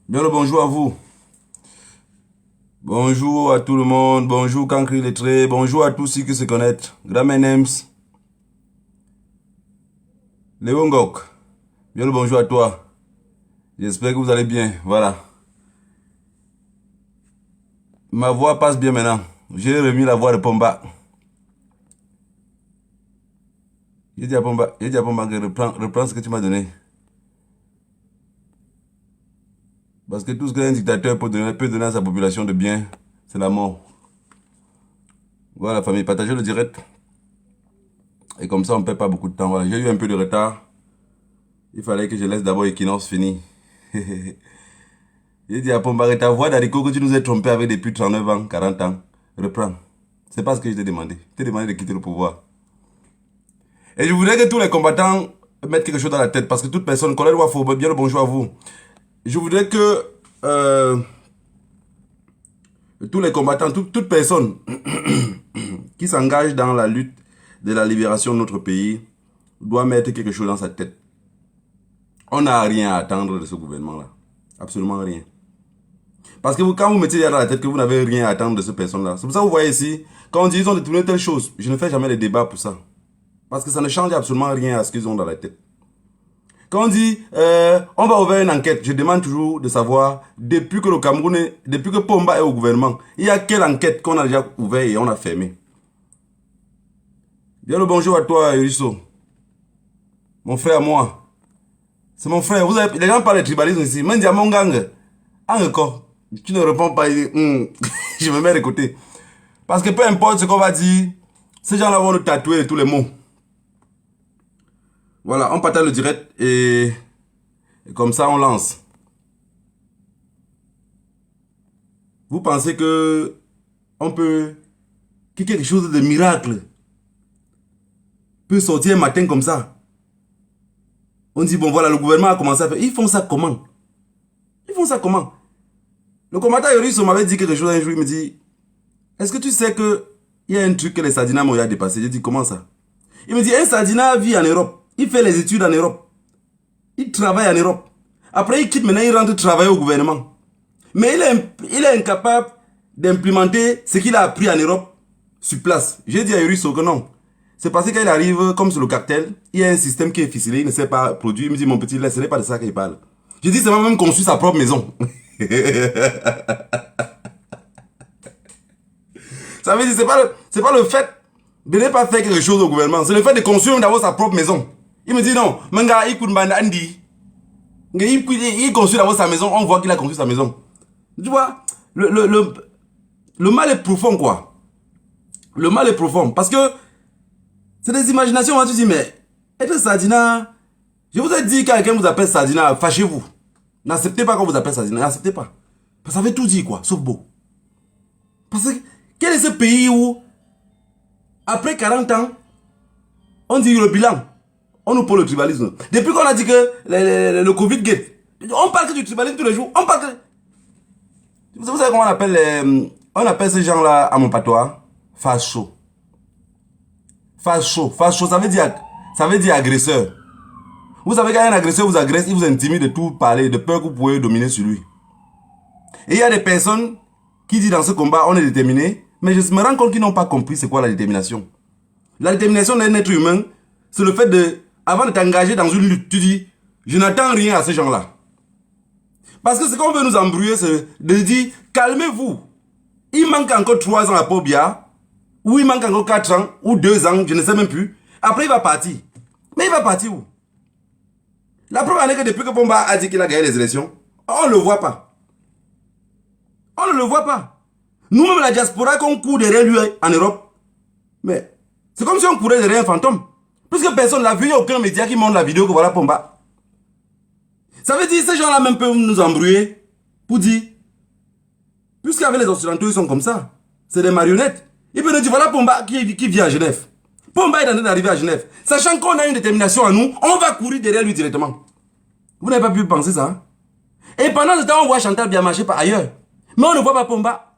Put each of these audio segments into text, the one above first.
Bien le bonjour à vous. Bonjour à tout le monde. Bonjour Kankri Lettré. Bonjour à tous ceux qui se connectent. Gramenems. Léon Gok. Bien le bonjour à toi. J'espère que vous allez bien. Voilà. Ma voix passe bien maintenant. J'ai remis la voix de Pomba. J'ai dit à Pomba que reprends ce que tu m'as donné. Parce que tout ce qu'un dictateur peut donner à sa population de bien, c'est la mort. Voilà, famille, partagez le direct. Et comme ça, on ne perd pas beaucoup de temps. Voilà, j'ai eu un peu de retard. Il fallait que je laisse d'abord Equinox finir. J'ai dit à Pomba, ta voix d'haricot que tu nous as trompé avec depuis 39 ans, 40 ans, reprends. C'est pas ce que je t'ai demandé. Je t'ai demandé de quitter le pouvoir. Et je voudrais que tous les combattants mettent quelque chose dans la tête. Parce que toute personne, Colette Wafo, bien le bonjour à vous. Je voudrais que tous les combattants, toute personne qui s'engage dans la lutte de la libération de notre pays doit mettre quelque chose dans sa tête. On n'a rien à attendre de ce gouvernement-là. Absolument rien. Parce que quand vous mettez dans la tête que vous n'avez rien à attendre de cette personne-là, c'est pour ça que vous voyez ici, quand on dit qu'ils ont détourné telle chose, je ne fais jamais de débat pour ça. Parce que ça ne change absolument rien à ce qu'ils ont dans la tête. Quand on dit, on va ouvrir une enquête, je demande toujours de savoir, depuis que le Cameroun, depuis que Pomba est au gouvernement, il y a quelle enquête qu'on a déjà ouvert et on a fermé. Bien le bonjour à toi, Yurisso. Mon frère, moi. C'est mon frère. Les gens parlent de tribalisme ici. Même mon gang. Encore. Tu ne réponds pas. Je me mets de côté. Parce que peu importe ce qu'on va dire, ces gens-là vont nous tatouer tous les mots. Voilà, on partage le direct et comme ça on lance. Vous pensez que on peut, que quelque chose de miracle peut sortir un matin comme ça? On dit bon voilà, le gouvernement a commencé à faire. Ils font ça comment? Ils font ça comment? Le combattant Yoris m'avait dit quelque chose un jour, il me dit, est-ce que tu sais que il y a un truc que les Sardinats m'ont dépassé? J'ai dit comment ça? Il me dit un Sardinat vit en Europe. Il fait les études en Europe. Il travaille en Europe. Après, il quitte maintenant, il rentre travailler au gouvernement. Mais il est incapable d'implémenter ce qu'il a appris en Europe sur place. J'ai dit à Yurisso que non. C'est parce qu'il arrive, comme sur le cartel, il y a un système qui est ficelé, il ne sait pas produire. Il me dit, mon petit, ce n'est pas de ça qu'il parle. J'ai dit, c'est même conçu sa propre maison. Ça veut dire, c'est pas le fait de ne pas faire quelque chose au gouvernement, c'est le fait de construire d'abord sa propre maison. Il me dit non, Manga, il construit d'abord sa maison, on voit qu'il a construit sa maison. Tu vois, le mal est profond, quoi. Le mal est profond, parce que c'est des imaginations, hein, tu dis, mais être Sardina, je vous ai dit, quand quelqu'un vous appelle Sardina, fâchez-vous. N'acceptez pas qu'on vous appelle Sardina, n'acceptez pas. Parce que ça veut tout dire, quoi, sauf beau. Parce que, quel est ce pays où, après 40 ans, on dit le bilan, on nous parle le tribalisme. Depuis qu'on a dit que le Covid gate, on parle que du tribalisme tous les jours. On parle que... Vous savez comment on appelle ces gens-là à mon patois? Facho. Facho. Facho, ça veut dire agresseur. Vous savez quand un agresseur vous agresse, il vous intimide de tout parler, de peur que vous pouvez dominer sur lui. Et il y a des personnes qui disent dans ce combat, on est déterminé, mais je me rends compte qu'ils n'ont pas compris c'est quoi la détermination. La détermination d'un être humain, c'est le fait de, avant de t'engager dans une lutte, tu dis, je n'attends rien à ces gens-là. Parce que ce qu'on veut nous embrouiller, c'est de dire, calmez-vous. Il manque encore 3 ans à Pobia, ou il manque encore 4 ans, ou 2 ans, je ne sais même plus. Après, il va partir. Mais il va partir où? La preuve en est que depuis que Pomba a dit qu'il a gagné les élections, on ne le voit pas. On ne le voit pas. Nous-mêmes, la diaspora, qu'on court derrière lui en Europe, mais c'est comme si on courait derrière un fantôme. Puisque personne l'a vu, il n'y a aucun média qui montre la vidéo que voilà Pomba. Ça veut dire que ces gens-là même peuvent nous embrouiller pour dire, puisqu'avec les Occidentaux, ils sont comme ça. C'est des marionnettes. Ils peuvent nous dire, voilà Pomba qui vit à Genève. Pomba est en train d'arriver à Genève. Sachant qu'on a une détermination à nous, on va courir derrière lui directement. Vous n'avez pas pu penser ça, hein? Et pendant ce temps, on voit Chantal bien marcher par ailleurs. Mais on ne voit pas Pomba.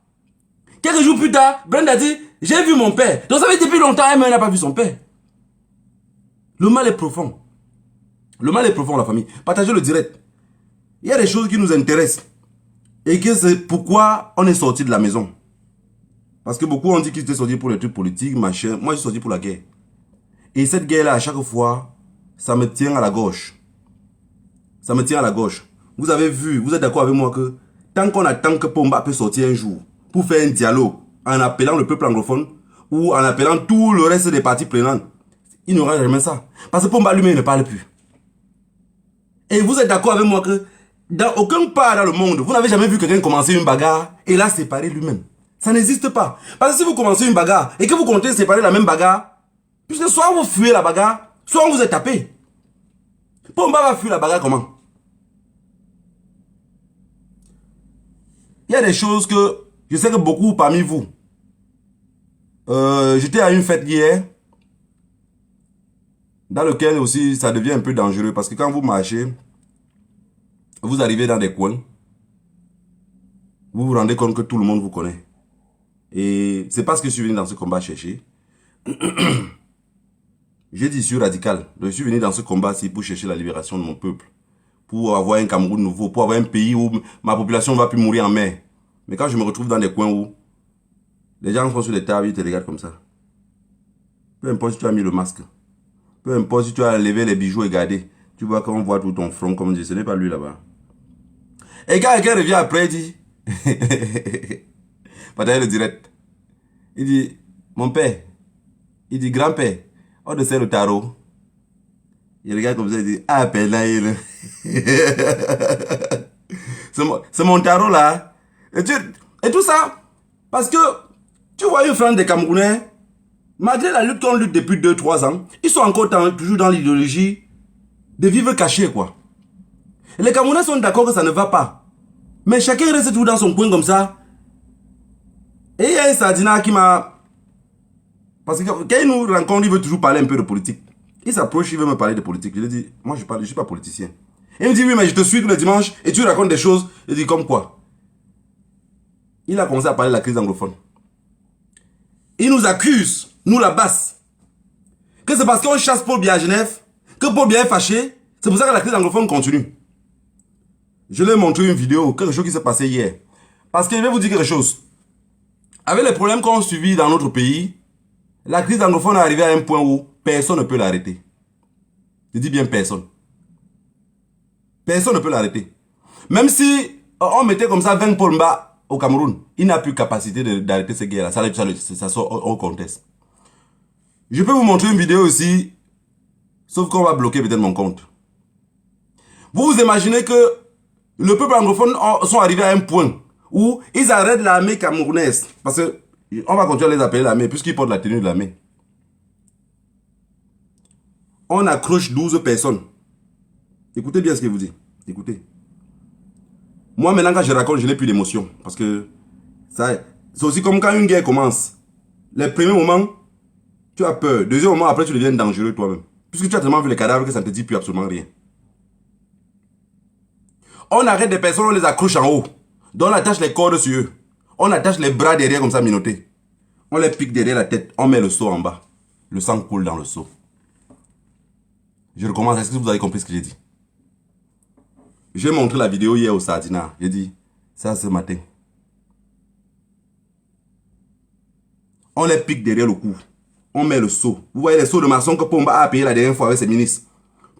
Quelques jours plus tard, Brenda dit, j'ai vu mon père. Donc ça fait depuis longtemps, elle n'a pas vu son père. Le mal est profond. Le mal est profond, la famille. Partagez le direct. Il y a des choses qui nous intéressent. Et que c'est pourquoi on est sorti de la maison. Parce que beaucoup ont dit qu'ils étaient sortis pour les trucs politiques, machin. Moi, je suis sorti pour la guerre. Et cette guerre-là, à chaque fois, ça me tient à la gauche. Ça me tient à la gauche. Vous avez vu, vous êtes d'accord avec moi que tant qu'on attend que Pomba peut sortir un jour pour faire un dialogue en appelant le peuple anglophone ou en appelant tout le reste des parties prenantes, il n'y aura jamais ça. Parce que Pomba lui-même ne parle plus. Et vous êtes d'accord avec moi que dans aucun part dans le monde, vous n'avez jamais vu quelqu'un commencer une bagarre et la séparer lui-même. Ça n'existe pas. Parce que si vous commencez une bagarre et que vous comptez séparer la même bagarre, puisque soit vous fuyez la bagarre, soit on vous est tapé. Pomba va fuir la bagarre comment? Il y a des choses que je sais que beaucoup parmi vous, j'étais à une fête hier, dans lequel aussi ça devient un peu dangereux parce que quand vous marchez, vous arrivez dans des coins, vous vous rendez compte que tout le monde vous connaît. Et c'est parce que je suis venu dans ce combat chercher. J'ai dit, je suis radical. Donc, je suis venu dans ce combat-ci pour chercher la libération de mon peuple. Pour avoir un Cameroun nouveau, pour avoir un pays où ma population ne va plus mourir en mer. Mais quand je me retrouve dans des coins où les gens sont sur les tables, ils te regardent comme ça. Peu importe si tu as mis le masque. Peu importe si tu as levé les bijoux et gardé. Tu vois qu'on voit tout ton front, comme on dit, ce n'est pas lui là-bas. Et quand quelqu'un revient après, il dit... Pendant le direct. Il dit, mon père. Il dit, grand-père. On te sert le tarot. Il regarde comme ça, il dit, ah, père, là, il... C'est mon tarot là. Et tout ça, parce que, tu vois une frange des Camerounais, malgré la lutte qu'on lutte depuis 2-3 ans, ils sont encore toujours dans l'idéologie de vivre caché, quoi. Et les Camerounais sont d'accord que ça ne va pas. Mais chacun reste toujours dans son coin comme ça. Et il y a un Sardina qui m'a... Parce que quand il nous rencontre, il veut toujours parler un peu de politique. Il s'approche, il veut me parler de politique. Je lui dis, moi je ne suis pas politicien. Il me dit, oui, mais je te suis tous les dimanches et tu racontes des choses. Je dis, comme quoi? Il a commencé à parler de la crise anglophone. Il nous accuse, nous la basse, que c'est parce qu'on chasse Paul Biya à Genève, que Paul Biya est fâché. C'est pour ça que la crise anglophone continue. Je lui ai montré une vidéo, quelque chose qui s'est passé hier. Parce que je vais vous dire quelque chose. Avec les problèmes qu'on subit dans notre pays, la crise anglophone est arrivée à un point où personne ne peut l'arrêter. Je dis bien personne. Personne ne peut l'arrêter. Même si on mettait comme ça 20 Pomba au Cameroun, il n'a plus capacité d'arrêter ces guerres-là. Ça sort au contexte. Je peux vous montrer une vidéo aussi, sauf qu'on va bloquer peut-être mon compte. Vous vous imaginez que le peuple anglophone sont arrivés à un point où ils arrêtent l'armée camerounaise. Parce que on va continuer à les appeler l'armée, puisqu'ils portent la tenue de l'armée. On accroche 12 personnes. Écoutez bien ce que je vous dis. Écoutez. Moi, maintenant, quand je raconte, je n'ai plus d'émotion. Parce que c'est aussi comme quand une guerre commence. Les premiers moments, tu as peur. Deuxième moment, après, tu deviens dangereux toi-même. Puisque tu as tellement vu les cadavres que ça ne te dit plus absolument rien. On arrête des personnes, on les accroche en haut. Donc on attache les cordes sur eux. On attache les bras derrière comme ça, minautés. On les pique derrière la tête. On met le seau en bas. Le sang coule dans le seau. Je recommence. Est-ce que vous avez compris ce que j'ai dit? J'ai montré la vidéo hier au Sardina. J'ai dit, ça ce matin. On les pique derrière le cou. On met le seau. Vous voyez les seaux de maçon que Pomba a payé la dernière fois avec ses ministres.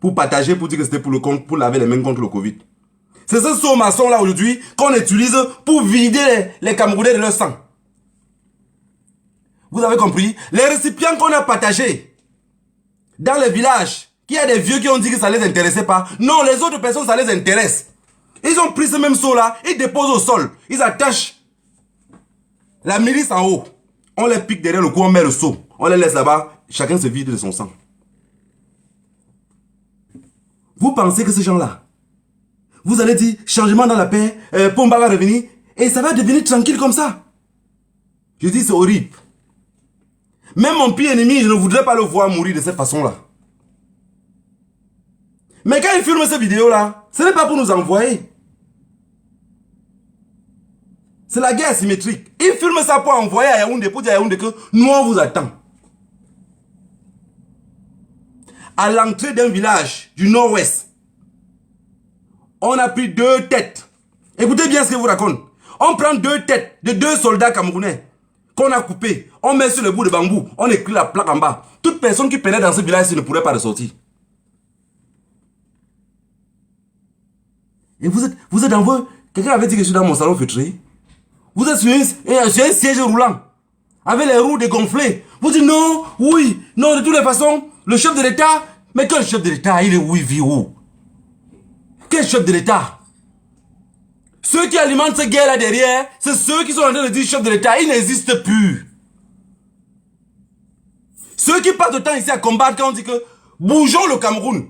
Pour partager, pour dire que c'était pour le compte, pour laver les mains contre le Covid. C'est ce seau maçon là aujourd'hui qu'on utilise pour vider les Camerounais de leur sang. Vous avez compris? Les récipients qu'on a partagés dans les villages, qu'il y a des vieux qui ont dit que ça ne les intéressait pas. Non, les autres personnes, ça les intéresse. Ils ont pris ce même seau là, ils déposent au sol. Ils attachent la milice en haut. On les pique derrière le cou, on met le seau. On les laisse là-bas, chacun se vide de son sang. Vous pensez que ces gens-là, vous allez dire changement dans la paix, Pomba va revenir et ça va devenir tranquille comme ça? Je dis c'est horrible. Même mon pire ennemi, je ne voudrais pas le voir mourir de cette façon-là. Mais quand il filme cette vidéo-là, ce n'est pas pour nous envoyer. C'est la guerre symétrique. Il filme ça pour envoyer à Yaoundé, pour dire à Yaoundé que nous on vous attend. À l'entrée d'un village du nord-ouest, On a pris 2 têtes. Écoutez bien ce que je vous raconte. On prend 2 têtes de 2 soldats camerounais qu'on a coupés. On met sur le bout de bambou. On écrit la plaque en bas. Toute personne qui pénètre dans ce village ne pourrait pas ressortir. Et vous êtes dans vos... Quelqu'un avait dit que je suis dans mon salon feutré. Vous êtes sur un siège roulant. Avec les roues dégonflées. Vous dites non, oui, non, de toutes les façons, le chef de l'État... Mais quel chef de l'État? Il est où, il vit où? Quel chef de l'État? Ceux qui alimentent cette guerre là derrière, c'est ceux qui sont en train de dire chef de l'État. Ils n'existent plus. Ceux qui passent le temps ici à combattre quand on dit que bougeons le Cameroun.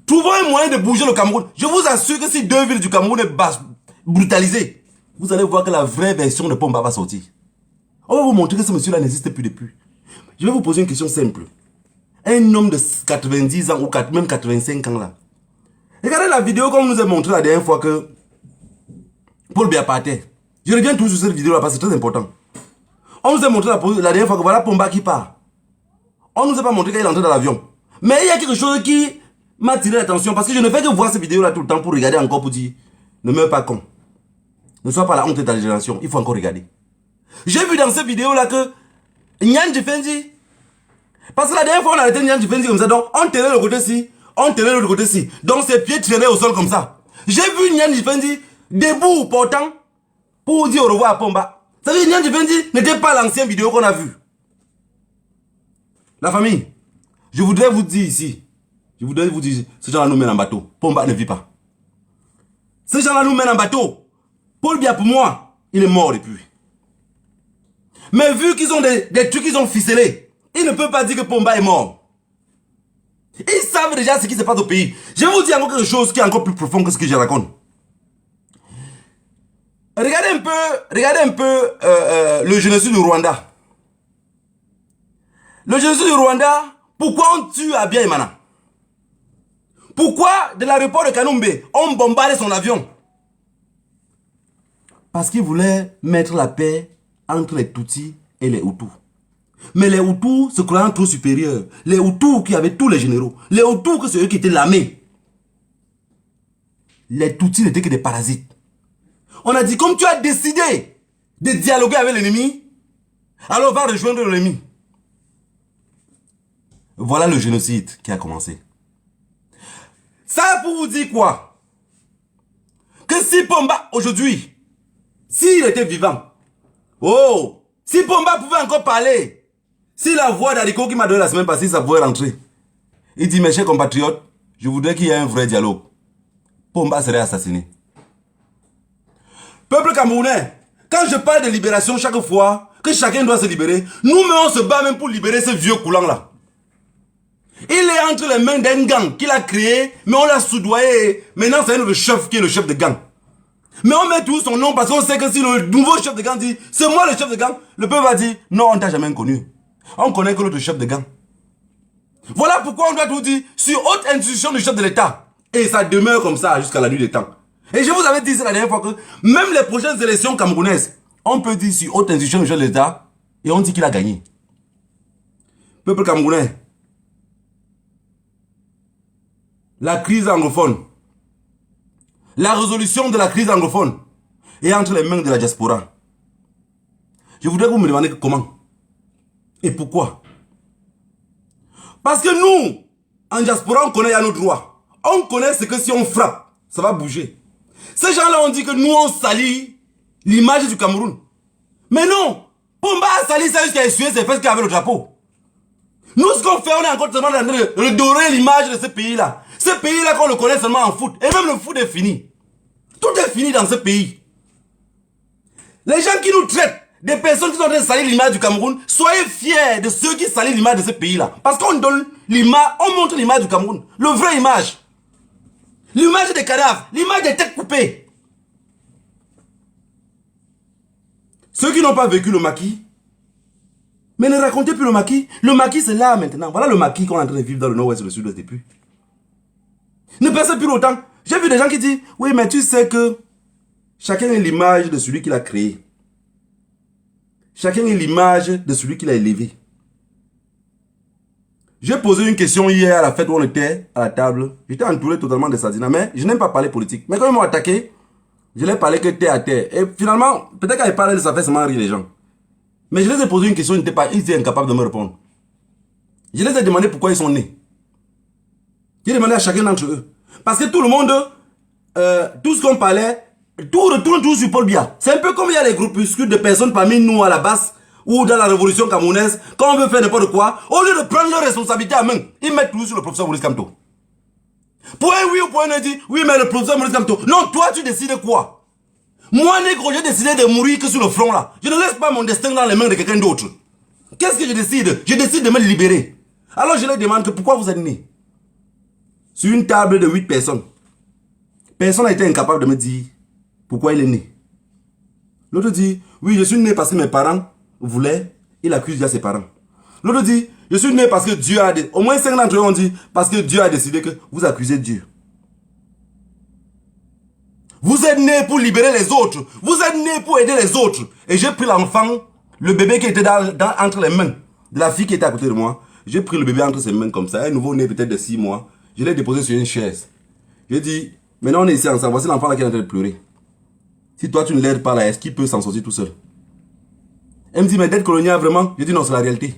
Trouvons un moyen de bouger le Cameroun. Je vous assure que si 2 villes du Cameroun est brutalisées, vous allez voir que la vraie version de Pomba va sortir. On va vous montrer que ce monsieur-là n'existe plus depuis. Je vais vous poser une question simple. Un homme de 90 ans ou même 85 ans là. Regardez la vidéo qu'on nous a montré la dernière fois que Paul Biya partait. Je reviens toujours sur cette vidéo là parce que c'est très important. On nous a montré la dernière fois que voilà Pomba qui part. On nous a pas montré qu'il est entré dans l'avion. Mais il y a quelque chose qui m'a tiré l'attention parce que je ne fais que voir cette vidéo là tout le temps pour regarder encore pour dire ne meurs pas con. Ne sois pas la honte de ta génération. Il faut encore regarder. J'ai vu dans cette vidéo là que Nyan Djifendi. Parce que la dernière fois on a arrêté Nyan Djifendi comme ça. Donc on tenait le côté-ci. On tenait l'autre côté-ci. Donc ses pieds traînaient au sol comme ça. J'ai vu Nyan Djifendi debout portant pour dire au revoir à Pomba. Ça veut dire Nyan Djifendi n'était pas l'ancienne vidéo qu'on a vue. La famille, je voudrais vous dire ici. Je voudrais vous dire, ces gens-là nous mènent en bateau. Pomba ne vit pas. Ces gens-là nous mènent en bateau. Paul Biya pour moi, il est mort depuis. Mais vu qu'ils ont des trucs qu'ils ont ficelés, ils ne peuvent pas dire que Pomba est mort. Ils savent déjà ce qui se passe au pays. Je vais vous dire encore quelque chose qui est encore plus profond que ce que je raconte. Regardez un peu le génocide du Rwanda. Le génocide du Rwanda, pourquoi on tue Abiyaimana? Pourquoi de l'aéroport de Kanumbe, on bombardait son avion? Parce qu'il voulait mettre la paix entre les Tutsis et les Hutus. Mais les Hutus se croyaient trop supérieurs. Les Hutus qui avaient tous les généraux. Les Hutus que c'est eux qui étaient l'armée. Les Tutsis n'étaient que des parasites. On a dit, comme tu as décidé de dialoguer avec l'ennemi, alors va rejoindre l'ennemi. Voilà le génocide qui a commencé. Ça pour vous dire quoi? Que si Pomba, aujourd'hui, s'il était vivant, oh, si Pomba pouvait encore parler, si la voix d'Ariko qui m'a donné la semaine passée, ça pouvait rentrer. Il dit, mes chers compatriotes, je voudrais qu'il y ait un vrai dialogue. Pomba serait assassiné. Peuple camerounais, quand je parle de libération chaque fois, que chacun doit se libérer, nous-mêmes on se bat même pour libérer ce vieux coulant là. Il est entre les mains d'un gang qu'il a créé, mais on l'a soudoyé. Maintenant, c'est le chef qui est le chef de gang. Mais on met tout son nom parce qu'on sait que si le nouveau chef de gang dit « C'est moi le chef de gang », le peuple va dire « Non, on ne t'a jamais connu. On connaît que l'autre chef de gang. » Voilà pourquoi on doit tout dire sur haute institution du chef de l'État. Et ça demeure comme ça jusqu'à la nuit des temps. Et je vous avais dit ça la dernière fois que même les prochaines élections camerounaises, on peut dire sur haute institution du chef de l'État et on dit qu'il a gagné. Peuple camerounais, la crise anglophone, la résolution de la crise anglophone est entre les mains de la diaspora. Je voudrais que vous me demandiez comment et pourquoi. Parce que nous, en diaspora, on connaît à nos droits. On connaît ce que si on frappe, ça va bouger. Ces gens-là ont dit que nous, on salit l'image du Cameroun. Mais non, Pomba a sali ça jusqu'à essuyer ses fesses avec le drapeau. Nous, ce qu'on fait, on est encore seulement en train de dorer l'image de ce pays-là. Ce pays-là qu'on le connaît seulement en foot. Et même le foot est fini. Tout est fini dans ce pays. Les gens qui nous traitent, des personnes qui sont en train de salir l'image du Cameroun, soyez fiers de ceux qui salissent l'image de ce pays-là. Parce qu'on donne l'image, on montre l'image du Cameroun. Le vrai image. L'image des cadavres, l'image des têtes coupées. Ceux qui n'ont pas vécu le maquis, mais ne racontez plus le maquis. Le maquis, c'est là maintenant. Voilà le maquis qu'on est en train de vivre dans le nord-ouest et le sud-ouest depuis. Ne pensez plus autant. J'ai vu des gens qui disent, oui, mais tu sais que chacun est l'image de celui qui l'a créé. Chacun est l'image de celui qui l'a élevé. J'ai posé une question hier à la fête où on était à la table. J'étais entouré totalement de Sadina, mais je n'aime pas parler politique. Mais quand ils m'ont attaqué, je leur parlais que terre à terre. Et finalement, peut-être quand ils parlaient de ça, fait seulement rire les gens. Mais je les ai posé une question, ils étaient incapables de me répondre. Je les ai demandé pourquoi ils sont nés. J'ai demandé à chacun d'entre eux. Parce que tout le monde, tout ce qu'on parlait, tout retourne tout sur Paul Biya. C'est un peu comme il y a les groupuscules de personnes parmi nous à la base, ou dans la révolution camerounaise, quand on veut faire n'importe quoi, au lieu de prendre leur responsabilité à main, ils mettent tout sur le professeur Maurice Kamto. Pour un oui ou pour un non, dit, oui mais le professeur Maurice Kamto. Non, toi tu décides quoi? Moi négro, j'ai décidé de mourir que sur le front là. Je ne laisse pas mon destin dans les mains de quelqu'un d'autre. Qu'est-ce que je décide? Je décide de me libérer. Alors je leur demande que pourquoi vous êtes nés? Sur une table de 8 personnes. Personne n'a été incapable de me dire pourquoi il est né. L'autre dit, oui, je suis né parce que mes parents voulaient. Il accuse déjà ses parents. L'autre dit, je suis né parce que Dieu a... Au moins 5 d'entre eux ont dit, parce que Dieu a décidé que vous accusez Dieu. Vous êtes né pour libérer les autres. Vous êtes né pour aider les autres. Et j'ai pris l'enfant, le bébé qui était entre les mains de la fille qui était à côté de moi. J'ai pris le bébé entre ses mains comme ça. Un nouveau né peut-être de 6 mois. Je l'ai déposé sur une chaise. J'ai dit, maintenant on est ici ensemble. Voici l'enfant là qui est en train de pleurer. Si toi tu ne l'aides pas là, est-ce qu'il peut s'en sortir tout seul? Elle me dit, mais dette coloniale vraiment? Je dis non, c'est la réalité.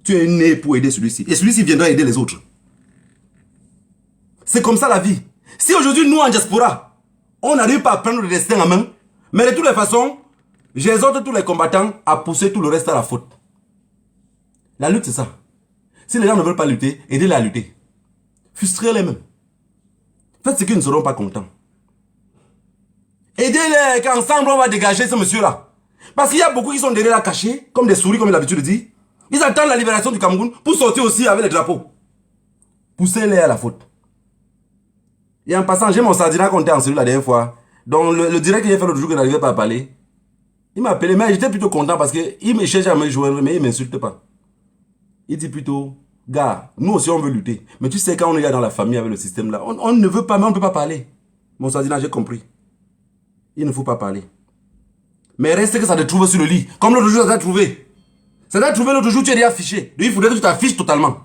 Tu es né pour aider celui-ci. Et celui-ci viendra aider les autres. C'est comme ça la vie. Si aujourd'hui nous en diaspora, on n'arrive pas à prendre le destin en main, mais de toutes les façons, j'exhorte tous les combattants à pousser tout le reste à la faute. La lutte c'est ça. Si les gens ne veulent pas lutter, aidez-les à lutter. Frustrez-les même. Faites ce qu'ils ne seront pas contents. Aidez-les, qu'ensemble on va dégager ce monsieur-là. Parce qu'il y a beaucoup qui sont derrière là cachés, comme des souris, comme il a l'habitude de dire. Ils attendent la libération du Cameroun pour sortir aussi avec les drapeaux. Poussez-les à la faute. Et en passant, j'ai mon sardina compté en celui la dernière fois. Donc le direct qu'il a fait l'autre jour que je n'arrivais pas à parler, il m'a appelé, mais j'étais plutôt content parce qu'il me cherche à me joindre, mais il ne m'insulte pas. Il dit plutôt, gars, nous aussi on veut lutter. Mais tu sais, quand on est là dans la famille avec le système là, on ne veut pas, mais on ne peut pas parler. Mon sardina, j'ai compris. Il ne faut pas parler. Mais reste que ça te trouve sur le lit. Comme l'autre jour, ça t'a trouvé. Ça t'a trouvé l'autre jour, tu es déjà affiché. Il faudrait que tu t'affiches totalement.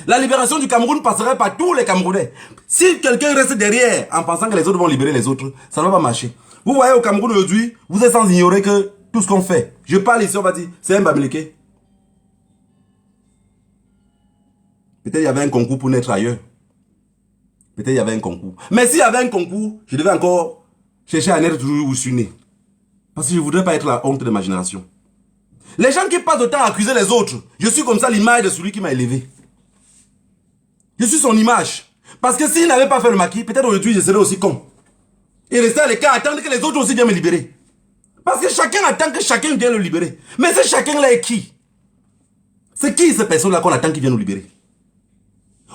La libération du Cameroun passerait par tous les Camerounais. Si quelqu'un reste derrière en pensant que les autres vont libérer les autres, ça ne va pas marcher. Vous voyez au Cameroun aujourd'hui, vous êtes sans ignorer que tout ce qu'on fait, je parle ici, on va dire, c'est un Bamileke. Peut-être il y avait un concours pour naître ailleurs. Peut-être il y avait un concours. Mais s'il y avait un concours, je devais encore chercher à naître toujours où je suis né. Parce que je ne voudrais pas être la honte de ma génération. Les gens qui passent le temps à accuser les autres, je suis comme ça l'image de celui qui m'a élevé. Je suis son image. Parce que s'il n'avait pas fait le maquis, peut-être aujourd'hui je serais aussi con. Et rester à l'écart, attendre que les autres aussi viennent me libérer. Parce que chacun attend que chacun vienne le libérer. Mais ce chacun-là est qui? C'est qui ces personnes-là qu'on attend qui viennent nous libérer?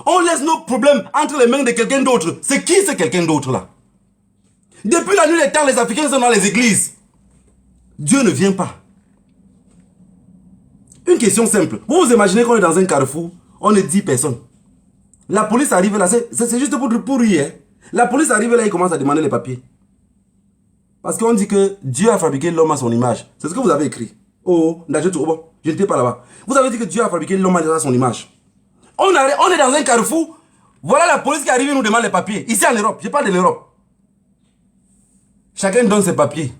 On laisse nos problèmes entre les mains de quelqu'un d'autre. C'est qui ce quelqu'un d'autre là? Depuis la nuit des temps, les Africains sont dans les églises. Dieu ne vient pas. Une question simple. Vous vous imaginez qu'on est dans un carrefour, on est 10 personnes. La police arrive là, c'est juste pour rire. La police arrive là, il commence à demander les papiers. Parce qu'on dit que Dieu a fabriqué l'homme à son image. C'est ce que vous avez écrit. Oh, je n'étais pas là-bas. Vous avez dit que Dieu a fabriqué l'homme à son image. On est dans un carrefour. Voilà la police qui arrive et nous demande les papiers. Ici en Europe, je parle de l'Europe. Chacun donne ses papiers.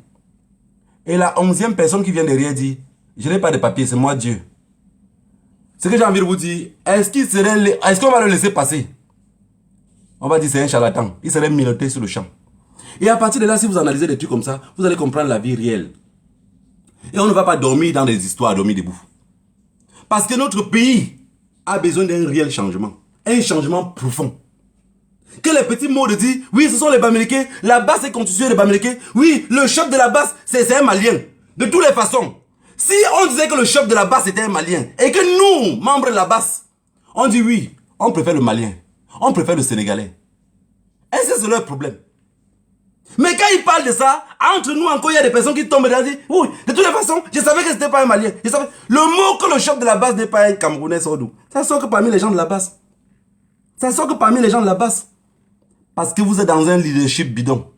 Et la 11e personne qui vient derrière dit, je n'ai pas de papiers, c'est moi Dieu. Ce que j'ai envie de vous dire, est-ce qu'on va le laisser passer? On va dire c'est un charlatan. Il serait miloté sur le champ. Et à partir de là, si vous analysez des trucs comme ça, vous allez comprendre la vie réelle. Et on ne va pas dormir dans des histoires, dormir debout. Parce que notre pays a besoin d'un réel changement. Un changement profond. Que les petits mots de dire, oui, ce sont les Bamileke, la base est constituée de Bamileke. Oui, le chef de la base, c'est un Malien. De toutes les façons. Si on disait que le chef de la base était un Malien, et que nous, membres de la base, on dit oui, on préfère le Malien, on préfère le Sénégalais. Est-ce que c'est leur problème? Mais quand ils parlent de ça, entre nous encore, il y a des personnes qui tombent et disent, oui, de toutes les façons, je savais que c'était pas un Malien. Je savais. Le mot que le chef de la base n'est pas un Camerounais sort d'où? Ça sort que parmi les gens de la base. Ça sort que parmi les gens de la base. Parce que vous êtes dans un leadership bidon.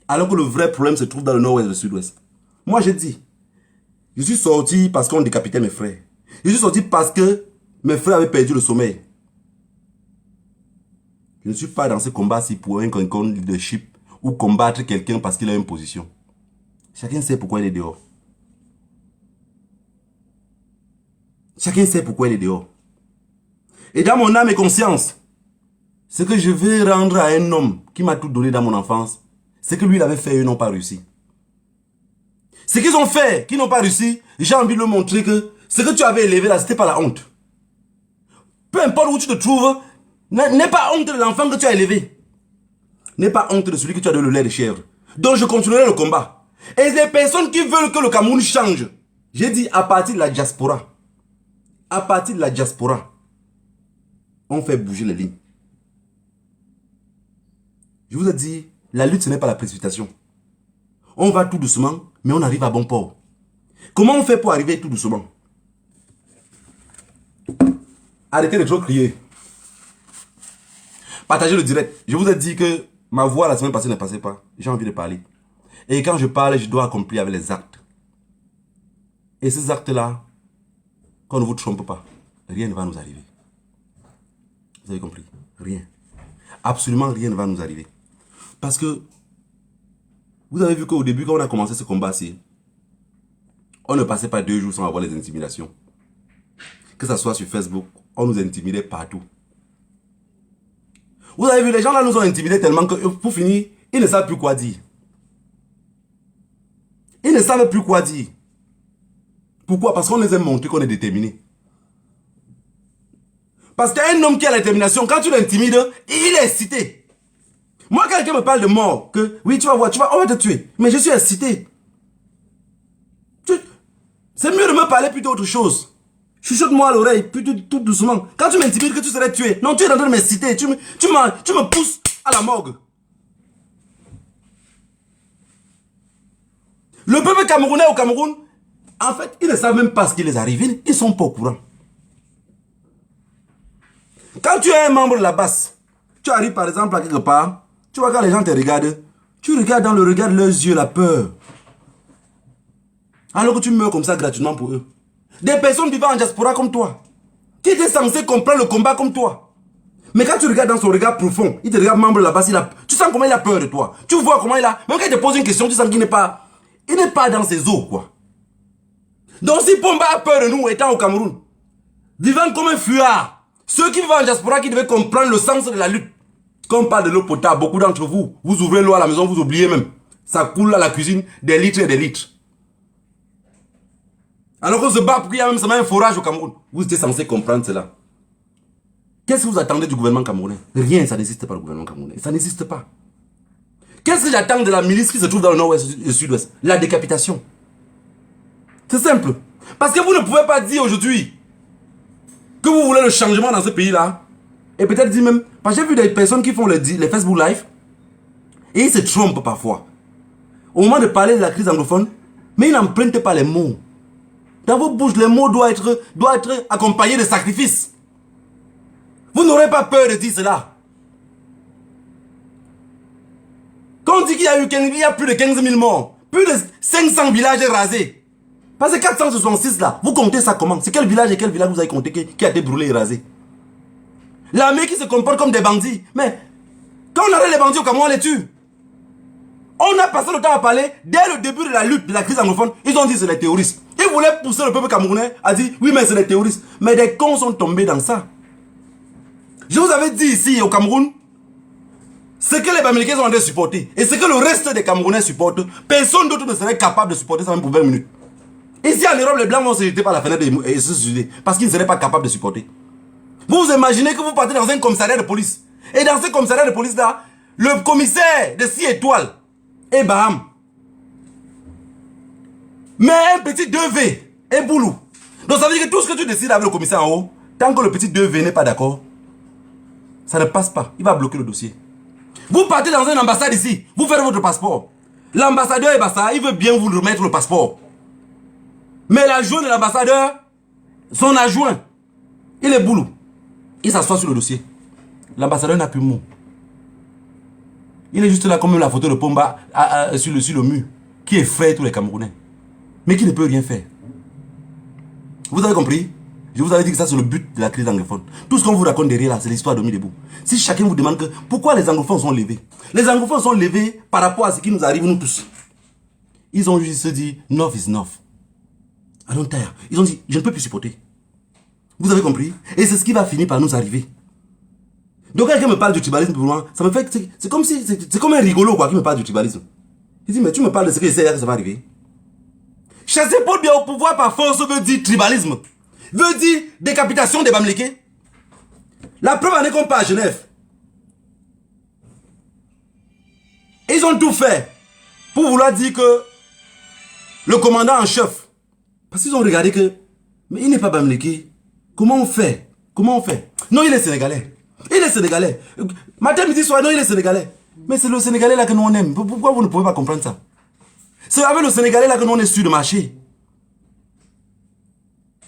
Alors que le vrai problème se trouve dans le nord-ouest et le sud-ouest. Moi, je dis, je suis sorti parce qu'on décapitait mes frères. Je suis sorti parce que Mes frères avaient perdu le sommeil. Je ne suis pas dans ce combat-ci pour un quelconque leadership ou combattre quelqu'un parce qu'il a une position. Chacun sait pourquoi il est dehors. Chacun sait pourquoi il est dehors. Et dans mon âme et conscience, ce que je vais rendre à un homme qui m'a tout donné dans mon enfance, c'est que lui, il avait fait et eux n'ont pas réussi. Ce qu'ils ont fait, qu'ils n'ont pas réussi, j'ai envie de leur montrer que ce que tu avais élevé là, c'était pas la honte. Peu importe où tu te trouves, n'aie pas honte de l'enfant que tu as élevé. N'aie pas honte de celui que tu as donné le lait de chèvre. Donc je continuerai le combat. Et les personnes qui veulent que le Cameroun change, j'ai dit à partir de la diaspora. À partir de la diaspora, on fait bouger les lignes. Je vous ai dit, la lutte ce n'est pas la précipitation. On va tout doucement, mais on arrive à bon port. Comment on fait pour arriver tout doucement? Arrêtez de trop crier. Partagez le direct. Je vous ai dit que ma voix la semaine passée ne passait pas. J'ai envie de parler. Et quand je parle, je dois accomplir avec les actes. Et ces actes-là, qu'on ne vous trompe pas, rien ne va nous arriver. Vous avez compris? Rien. Absolument rien ne va nous arriver. Parce que, vous avez vu qu'au début, quand on a commencé ce combat-ci, on ne passait pas 2 jours sans avoir les intimidations. Que ce soit sur Facebook, on nous intimidait partout. Vous avez vu, les gens là nous ont intimidés tellement que pour finir, ils ne savent plus quoi dire. Ils ne savent plus quoi dire. Pourquoi? Parce qu'on les a montré qu'on est déterminé. Parce qu'un homme qui a la détermination, quand tu l'intimides, il est excité. Moi, quand quelqu'un me parle de mort, que oui, tu vas voir, on va te tuer. Mais je suis excité. C'est mieux de me parler plutôt d'autre chose. Chuchote-moi à l'oreille, plutôt tout doucement. Quand tu m'intimides que tu serais tué, non, tu es en train de m'exciter. Tu me pousses à la morgue. Le peuple camerounais au Cameroun, en fait, ils ne savent même pas ce qui les arrive. Ils ne sont pas au courant. Quand tu es un membre de la base, tu arrives par exemple à quelque part, tu vois quand les gens te regardent, tu regardes dans le regard de leurs yeux la peur. Alors que tu meurs comme ça gratuitement pour eux. Des personnes vivant en diaspora comme toi, qui étaient censées comprendre le combat comme toi. Mais quand tu regardes dans son regard profond, il te regarde membre de la base, tu sens comment il a peur de toi. Tu vois comment il a... Même quand il te pose une question, tu sens qu'il n'est pas... Il n'est pas dans ses eaux, quoi. Donc si Pomba a peur de nous, étant au Cameroun, vivant comme un fuyard, ceux qui vivent en diaspora, qui devaient comprendre le sens de la lutte. Quand on parle de l'eau potable, beaucoup d'entre vous, vous ouvrez l'eau à la maison, vous oubliez même. Ça coule à la cuisine, des litres et des litres. Alors qu'on se bat pour qu'il y a même un forage au Cameroun. Vous étiez censé comprendre cela. Qu'est-ce que vous attendez du gouvernement camerounais? Rien, ça n'existe pas le gouvernement camerounais. Ça n'existe pas. Qu'est-ce que j'attends de la milice qui se trouve dans le nord-ouest et le sud-ouest? La décapitation. C'est simple. Parce que vous ne pouvez pas dire aujourd'hui que vous voulez le changement dans ce pays-là. Et peut-être dire même... Parce que j'ai vu des personnes qui font les Facebook Live et ils se trompent parfois. Au moment de parler de la crise anglophone, mais ils n'empruntent pas les mots. Dans vos bouches, les mots doivent être accompagnés de sacrifices. Vous n'aurez pas peur de dire cela. Quand on dit qu'il y a plus de 15 000 morts, plus de 500 villages rasés. Parce que 466 là, vous comptez ça comment? C'est quel village et quel village vous avez compté qui a été brûlé et rasé? L'armée qui se comporte comme des bandits. Mais quand on arrête les bandits au Cameroun, on les tue. On a passé le temps à parler, dès le début de la lutte, de la crise anglophone, ils ont dit c'est les terroristes. Ils voulaient pousser le peuple camerounais à dire oui mais c'est les terroristes. Mais des cons sont tombés dans ça. Je vous avais dit ici au Cameroun, ce que les Américains ont en train de supporter et ce que le reste des Camerounais supportent, personne d'autre ne serait capable de supporter ça même pour 20 minutes. Ici en Europe, les Blancs vont se jeter par la fenêtre et se suicider parce qu'ils ne seraient pas capables de supporter. Vous vous imaginez que vous partez dans un commissariat de police. Et dans ce commissariat de police là, le commissaire de 6 étoiles est Baham. Mais un petit 2V est Boulou. Donc ça veut dire que tout ce que tu décides avec le commissaire en haut, tant que le petit 2V n'est pas d'accord, ça ne passe pas. Il va bloquer le dossier. Vous partez dans une ambassade ici, vous faites votre passeport. L'ambassadeur est Bassa, il veut bien vous remettre le passeport. Mais l'adjoint de l'ambassadeur, son adjoint, il est Boulou. Il s'assoit sur le dossier. L'ambassadeur n'a plus mot. Il est juste là comme la photo de Pomba sur le mur, qui effraie tous les Camerounais. Mais qui ne peut rien faire. Vous avez compris? Je vous avais dit que ça c'est le but de la crise anglophone. Tout ce qu'on vous raconte derrière là, c'est l'histoire de Debout. Si chacun vous demande que pourquoi les anglophones sont levés, les anglophones sont levés par rapport à ce qui nous arrive nous tous. Ils ont juste dit North is North. I don't tire. Ils ont dit je ne peux plus supporter. Vous avez compris? Et c'est ce qui va finir par nous arriver. Donc quand quelqu'un me parle du tribalisme pour moi, ça me fait c'est comme si c'est comme un rigolo quoi qui me parle du tribalisme. Il dit mais tu me parles de ce que je sais que ça va arriver. Chasser Paul Biya au pouvoir par force veut dire tribalisme. Veut dire décapitation des Bamileke. La preuve en est qu'on part à Genève. Ils ont tout fait pour vouloir dire que le commandant en chef, parce qu'ils ont regardé que mais il n'est pas Bamileke. Comment on fait? Comment on fait? Non, il est sénégalais. Il est sénégalais. Matin, midi, soir, non, il est sénégalais. Mais c'est le sénégalais là que nous on aime. Pourquoi vous ne pouvez pas comprendre ça? C'est avec le sénégalais là que nous on est sûr de marcher.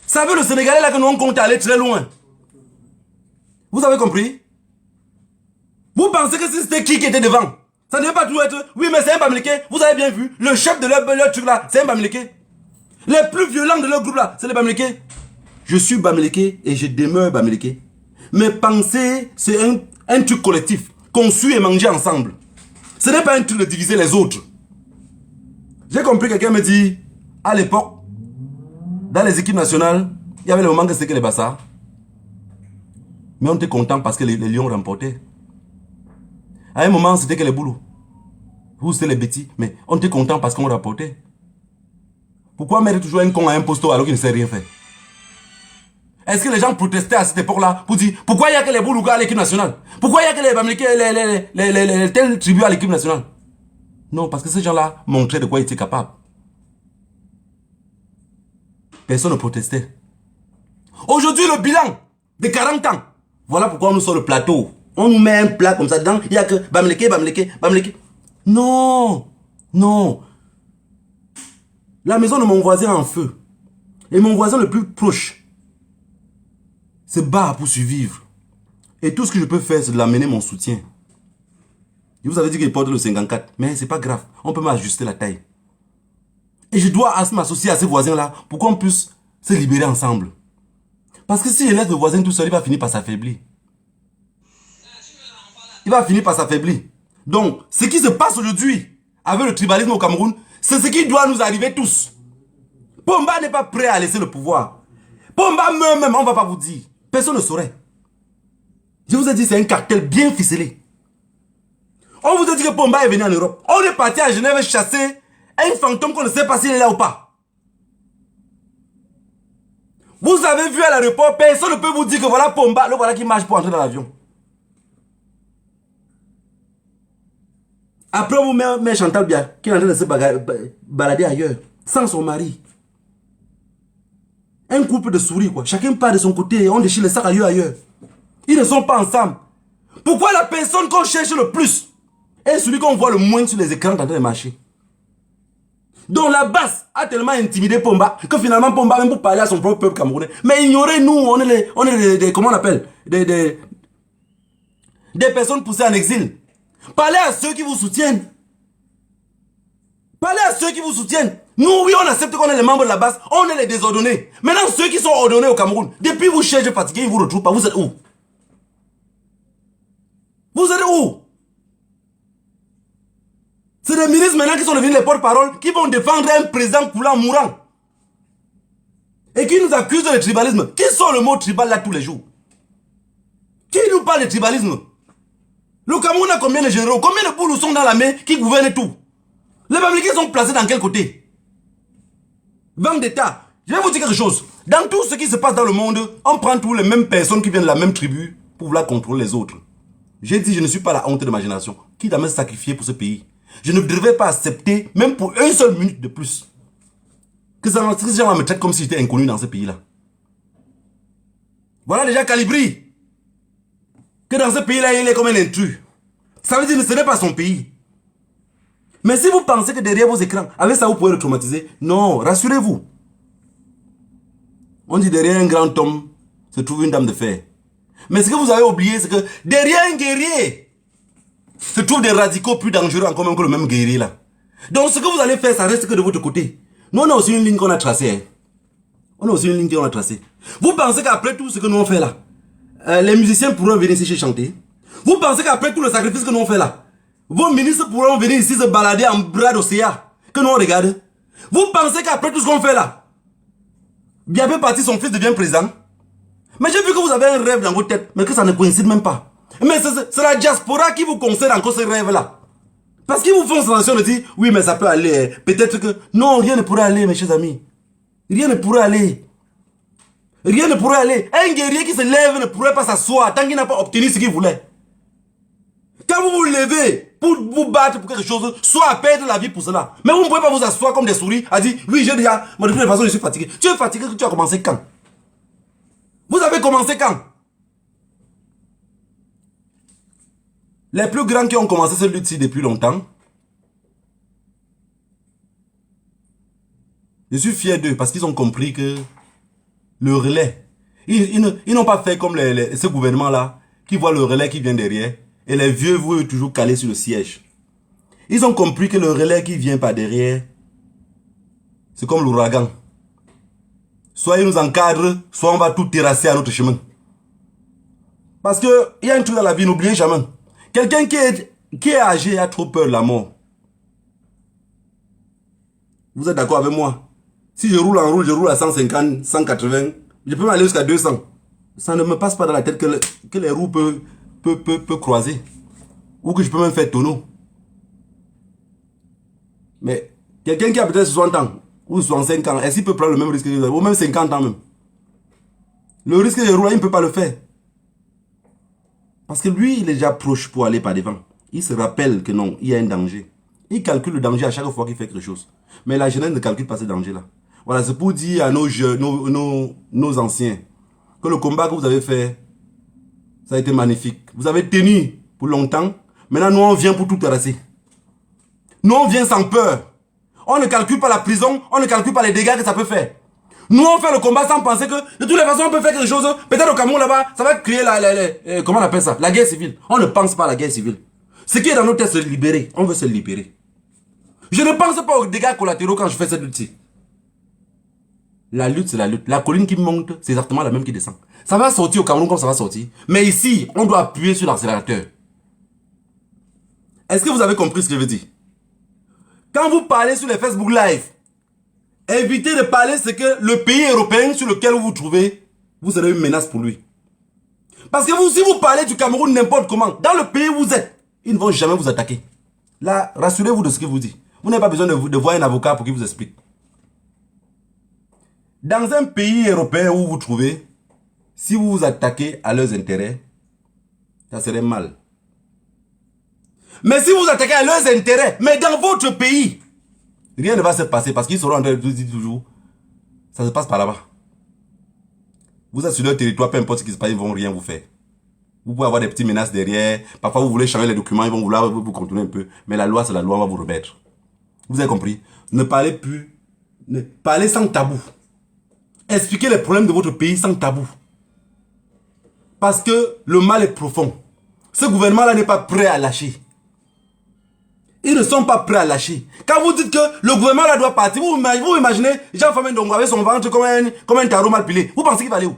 C'est avec le sénégalais là que nous on compte aller très loin. Vous avez compris? Vous pensez que c'était qui était devant? Ça ne devait pas tout être. Oui, mais c'est un Bamileke. Vous avez bien vu. Le chef de leur truc là, c'est un Bamileke. Les plus violents de leur groupe là, c'est les Bamileke. Je suis Bamileke et je demeure Bamileke. Mais penser, c'est un truc collectif. Conçu et mangé ensemble. Ce n'est pas un truc de diviser les autres. J'ai compris, quelqu'un me dit, à l'époque, dans les équipes nationales, il y avait le moment que c'était que les Bassards. Mais on était content parce que les Lions remportaient. À un moment, c'était que les Boulous. Vous, c'était les Betty. Mais on était content parce qu'on remportait. Pourquoi mettre toujours un con à un posto alors qu'il ne sait rien faire? Est-ce que les gens protestaient à cette époque-là pour dire pourquoi il n'y a que les Boulougas à l'équipe nationale? Pourquoi il n'y a que les Bamileke, les telles tribus à l'équipe nationale? Non, parce que ces gens-là montraient de quoi ils étaient capables. Personne ne protestait. Aujourd'hui, le bilan de 40 ans. Voilà pourquoi on nous sort le plateau. On nous met un plat comme ça dedans. Il n'y a que Bamileke, Bamileke, Bamileke. Non, non. La maison de mon voisin est en feu. Et mon voisin le plus proche se bat pour survivre. Et tout ce que je peux faire, c'est de l'amener mon soutien. Je vous avais dit qu'il porte le 54. Mais c'est pas grave. On peut m'ajuster la taille. Et je dois m'associer à ces voisins-là pour qu'on puisse se libérer ensemble. Parce que si je laisse le voisin tout seul, il va finir par s'affaiblir. Il va finir par s'affaiblir. Donc, ce qui se passe aujourd'hui avec le tribalisme au Cameroun, c'est ce qui doit nous arriver tous. Pomba n'est pas prêt à laisser le pouvoir. Pomba meurt même, on ne va pas vous dire. Personne ne saurait. Je vous ai dit, c'est un cartel bien ficelé. On vous a dit que Pomba est venu en Europe. On est parti à Genève chasser un fantôme qu'on ne sait pas s'il est là ou pas. Vous avez vu à l'aéroport, personne ne peut vous dire que voilà Pomba, le voilà qui marche pour entrer dans l'avion. Après, on vous met Chantal Biya, qui est en train de se balader ailleurs, sans son mari. Un couple de souris, quoi. Chacun part de son côté et on déchire les sacs ailleurs. Ils ne sont pas ensemble. Pourquoi la personne qu'on cherche le plus est celui qu'on voit le moins sur les écrans en train de marcher? Donc la base a tellement intimidé Pomba que finalement Pomba, même pour parler à son propre peuple camerounais, mais ignorez nous, on est des comment on appelle, des personnes poussées en exil. Parlez à ceux qui vous soutiennent. Parlez à ceux qui vous soutiennent. Nous, oui, on accepte qu'on est les membres de la base, on est les désordonnés. Maintenant, ceux qui sont ordonnés au Cameroun, depuis vous cherchez fatigué, ils ne vous retrouvent pas. Vous êtes où? Vous êtes où? C'est des ministres maintenant qui sont devenus les porte-parole, qui vont défendre un président coulant, mourant. Et qui nous accusent de tribalisme. Qui sort le mot tribal là tous les jours? Qui nous parle de tribalisme? Le Cameroun a combien de généraux? Combien de boulous sont dans la main qui gouvernent tout? Les Bamileke sont placés dans quel côté? Banque d'État. Je vais vous dire quelque chose. Dans tout ce qui se passe dans le monde, on prend tous les mêmes personnes qui viennent de la même tribu pour vouloir contrôler les autres. J'ai dit, je ne suis pas la honte de ma génération. Qui doit me sacrifier pour ce pays? Je ne devrais pas accepter, même pour une seule minute de plus, que ces gens me traitent comme si j'étais inconnu dans ce pays-là. Voilà déjà Calibri. Que dans ce pays-là, il est comme un intrus. Ça veut dire que ce n'est pas son pays. Mais si vous pensez que derrière vos écrans, avec ça vous pouvez le traumatiser, non, rassurez-vous. On dit derrière un grand homme se trouve une dame de fer. Mais ce que vous avez oublié, c'est que derrière un guerrier se trouvent des radicaux plus dangereux encore même que le même guerrier là. Donc ce que vous allez faire, ça reste que de votre côté. Nous on a aussi une ligne qu'on a tracée. Hein. On a aussi une ligne qu'on a tracée. Vous pensez qu'après tout ce que nous on fait là, les musiciens pourront venir ici chanter? Vous pensez qu'après tout le sacrifice que nous on fait là, vos ministres pourront venir ici se balader en bras d'océan que nous on regarde? Vous pensez qu'après tout ce qu'on fait là, bien peu parti son fils devient président? Mais j'ai vu que vous avez un rêve dans votre tête, mais que ça ne coïncide même pas. Mais c'est la diaspora qui vous concerne encore ce rêve-là. Parce qu'ils vous font sensation de dire, oui, mais ça peut aller. Peut-être que... Non, rien ne pourrait aller, mes chers amis. Rien ne pourrait aller. Rien ne pourrait aller. Un guerrier qui se lève ne pourrait pas s'asseoir tant qu'il n'a pas obtenu ce qu'il voulait. Quand vous vous levez pour vous battre pour quelque chose, soit à perdre la vie pour cela. Mais vous ne pouvez pas vous asseoir comme des souris à dire, oui, j'ai déjà... Moi, de toute façon, je suis fatigué. Tu es fatigué, tu as commencé quand? Vous avez commencé quand? Les plus grands qui ont commencé cette lutte-ci depuis longtemps, je suis fier d'eux parce qu'ils ont compris que le relais, ils n'ont pas fait comme ce gouvernement-là qui voit le relais qui vient derrière et les vieux veulent toujours caler sur le siège. Ils ont compris que le relais qui vient par derrière, c'est comme l'ouragan. Soit ils nous encadrent, soit on va tout terrasser à notre chemin. Parce qu'il y a un truc dans la vie, n'oubliez jamais. Quelqu'un qui est âgé a trop peur de la mort. Vous êtes d'accord avec moi? Si je roule en route, je roule à 150, 180, je peux m'aller jusqu'à 200. Ça ne me passe pas dans la tête que les roues peuvent croiser. Ou que je peux même faire tonneau. Mais quelqu'un qui a peut-être 60 ans, ou 65 ans, est-ce qu'il peut prendre le même risque que vous, ou même 50 ans même? Le risque de rouler, il ne peut pas le faire. Parce que lui, il est déjà proche pour aller par devant. Il se rappelle que non, il y a un danger. Il calcule le danger à chaque fois qu'il fait quelque chose. Mais la jeunesse ne calcule pas ce danger-là. Voilà, c'est pour dire à nos anciens que le combat que vous avez fait, ça a été magnifique. Vous avez tenu pour longtemps. Maintenant, nous, on vient pour tout terrasser. Nous, on vient sans peur. On ne calcule pas la prison, on ne calcule pas les dégâts que ça peut faire. Nous, on fait le combat sans penser que, de toutes les façons, on peut faire quelque chose. Peut-être au Cameroun, là-bas, ça va créer comment on appelle ça? La guerre civile. On ne pense pas à la guerre civile. Ce qui est dans nos têtes, c'est se libérer. On veut se libérer. Je ne pense pas aux dégâts collatéraux quand je fais cette lutte-ci. La lutte, c'est la lutte. La colline qui monte, c'est exactement la même qui descend. Ça va sortir au Cameroun comme ça va sortir. Mais ici, on doit appuyer sur l'accélérateur. Est-ce que vous avez compris ce que je veux dire? Quand vous parlez sur les Facebook Live, évitez de parler ce que le pays européen sur lequel vous vous trouvez, vous serez une menace pour lui. Parce que vous, si vous parlez du Cameroun n'importe comment, dans le pays où vous êtes, ils ne vont jamais vous attaquer. Là, rassurez-vous de ce que vous dit. Vous n'avez pas besoin de voir un avocat pour qu'il vous explique. Dans un pays européen où vous vous trouvez, si vous vous attaquez à leurs intérêts, ça serait mal. Mais si vous attaquez à leurs intérêts, mais dans votre pays, rien ne va se passer parce qu'ils seront en train de dire toujours, ça se passe par là-bas. Vous êtes sur leur territoire, peu importe ce qui se passe, ils ne vont rien vous faire. Vous pouvez avoir des petites menaces derrière. Parfois, vous voulez changer les documents, ils vont vouloir vous contourner un peu. Mais la loi, c'est la loi, on va vous remettre. Vous avez compris? Ne parlez plus. Parlez sans tabou. Expliquez les problèmes de votre pays sans tabou. Parce que le mal est profond. Ce gouvernement-là n'est pas prêt à lâcher. Ils ne sont pas prêts à lâcher. Quand vous dites que le gouvernement-là doit partir, vous imaginez Jean-Famé Ndongo avec son ventre comme un tarot mal pilé. Vous pensez qu'il va aller où?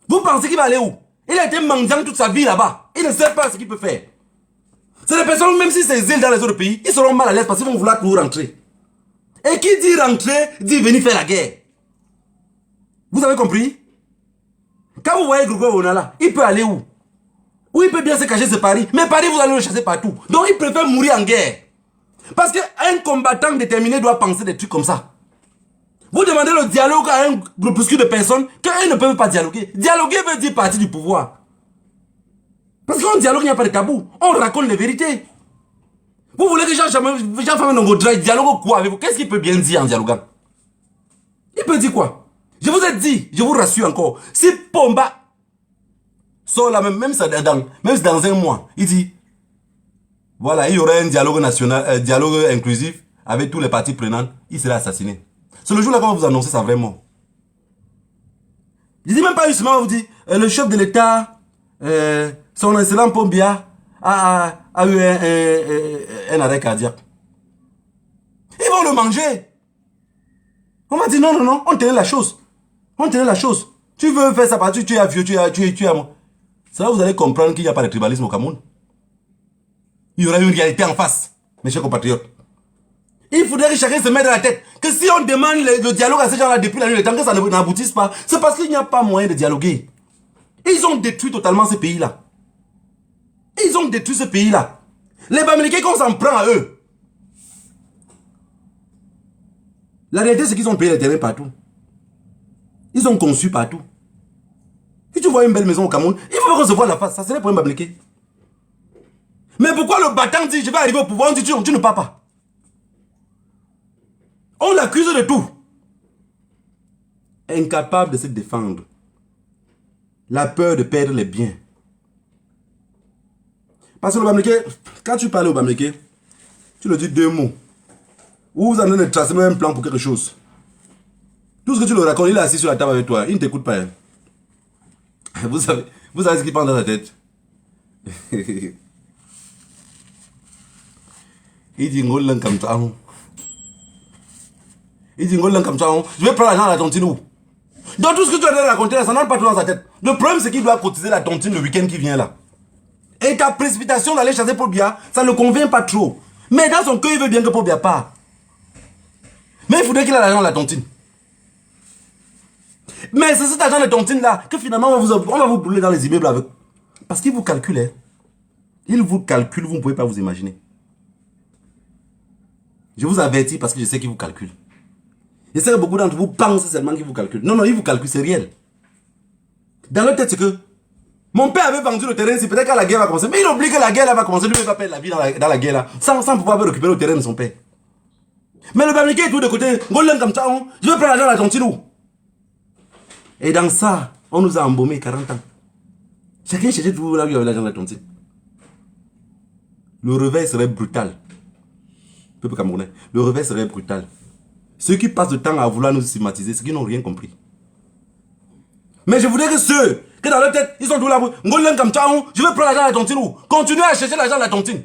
Vous pensez qu'il va aller où? Il a été mendiant toute sa vie là-bas. Il ne sait pas ce qu'il peut faire. C'est des personnes, même si c'est exil dans les autres pays, ils seront mal à l'aise parce qu'ils vont vouloir tout rentrer. Et qui dit rentrer, dit venir faire la guerre. Vous avez compris? Quand vous voyez Grégoire Onala, il peut aller où? Où il peut bien se cacher, c'est Paris. Mais Paris, vous allez le chasser partout. Donc il préfère mourir en guerre. Parce qu'un combattant déterminé doit penser des trucs comme ça. Vous demandez le dialogue à un groupuscule de personnes qu'eux ne peuvent pas dialoguer. Dialoguer veut dire partir du pouvoir. Parce qu'en dialogue, il n'y a pas de tabou. On raconte les vérités. Vous voulez que Jean-Famé Ndongo dialogue quoi avec vous? Qu'est-ce qu'il peut bien dire en dialoguant? Il peut dire quoi? Je vous ai dit, je vous rassure encore, si Pomba sort là même si dans un mois, il dit, voilà, il y aurait un dialogue national, dialogue inclusif avec tous les partis prenants, il serait assassiné. C'est le jour-là qu'on va vous annoncer sa vraie mort. Je dis même pas justement, on vous dit, le chef de l'État, son excellent Pombia, a eu un arrêt cardiaque. Ils vont le manger. On va dire non, on tenait la chose. On tenait la chose. Tu veux faire ça parce que tu es vieux, tu es à moi. C'est là que vous allez comprendre qu'il n'y a pas de tribalisme au Cameroun. Il y aura une réalité en face, mes chers compatriotes. Il faudrait que chacun se mette dans la tête que si on demande le dialogue à ces gens-là depuis la nuit, le temps que ça n'aboutisse pas, c'est parce qu'il n'y a pas moyen de dialoguer. Ils ont détruit totalement ce pays-là. Ils ont détruit ce pays-là. Les Bamileke, qu'on s'en prend à eux. La réalité, c'est qu'ils ont payé les terrains partout. Ils ont conçu partout. Si tu vois une belle maison au Cameroun, il faut qu'on se voit la face. Ça serait pour un Bamileke. Mais pourquoi le battant dit je vais arriver au pouvoir, on dit tu ne pars pas. On l'accuse de tout. Incapable de se défendre. La peur de perdre les biens. Parce que le Bamileke, quand tu parles au Bamileke, tu le dis deux mots. Ou vous en avez tracé même un plan pour quelque chose. Tout ce que tu le racontes, il est assis sur la table avec toi. Il ne t'écoute pas. Hein. Vous savez ce qu'il pense dans la tête. Il dit Ngolan comme ça. Il dit Ngolan comme ça. Je vais prendre l'argent à la tontine où. Donc tout ce que tu as raconté là, ça n'entre pas tout dans sa tête. Le problème c'est qu'il doit cotiser la tontine le week-end qui vient là. Et ta précipitation d'aller chasser Paul Biya, ça ne convient pas trop. Mais dans son cœur, il veut bien que Paul Biya parte. Mais il faudrait qu'il ait l'argent à la tontine. Mais c'est cet argent de tontine là que finalement on va vous brûler dans les immeubles avec. Parce qu'il vous calcule. Hein. Il vous calcule, vous ne pouvez pas vous imaginer. Je vous avertis parce que je sais qu'il vous calcule. Je sais que beaucoup d'entre vous pensent seulement qu'il vous calcule. Non, il vous calcule, c'est réel. Dans leur tête, c'est que mon père avait vendu le terrain, c'est peut-être quand la guerre va commencer. Mais il oublie que la guerre là va commencer, lui il va perdre la vie dans la guerre là, sans pouvoir récupérer le terrain de son père. Mais le Bamileke est tout de côté, comme ça, je vais prendre l'argent à la tontine où. Et dans ça, on nous a embaumé 40 ans. Chacun cherchait toujours là où il y avait l'argent de la tontine. Le réveil serait brutal. Peuple camerounais, le réveil serait brutal. Ceux qui passent le temps à vouloir nous stigmatiser, c'est qu'ils n'ont rien compris. Mais je voudrais que ceux, que dans leur tête, ils sont tous là, je vais prendre l'argent à la tontine ou continuez à chercher l'argent à la tontine.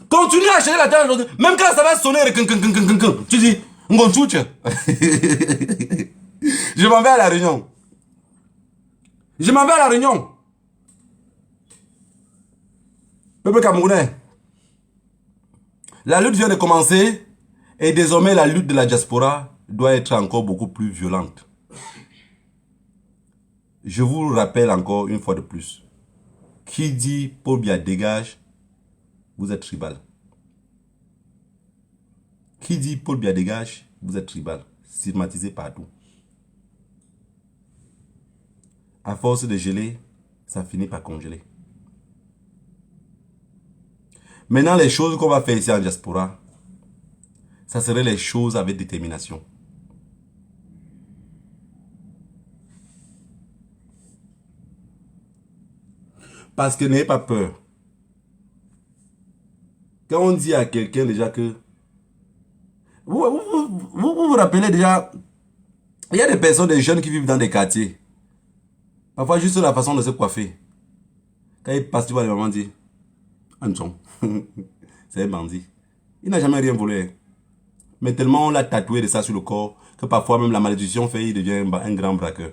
Continuez à chercher l'argent à la tontine. Même quand ça va sonner, tu dis, je m'en vais à la réunion. Je m'en vais à la réunion. Peuple camerounais, la lutte vient de commencer et désormais la lutte de la diaspora doit être encore beaucoup plus violente. Je vous rappelle encore une fois de plus, qui dit Paul Biya dégage, vous êtes tribal. Qui dit Paul Biya dégage, vous êtes tribal, stigmatisé partout. À force de geler, ça finit par congeler. Maintenant, les choses qu'on va faire ici en diaspora, ça serait les choses avec détermination. Parce que n'ayez pas peur. Quand on dit à quelqu'un déjà que... Vous rappelez déjà... Il y a des personnes, des jeunes qui vivent dans des quartiers. Parfois juste la façon de se coiffer. Quand ils passent, tu vois les mamans dire... Anson, c'est un bandit. Il n'a jamais rien volé. Mais tellement on l'a tatoué de ça sur le corps que parfois même la malédiction fait, il devient un grand braqueur.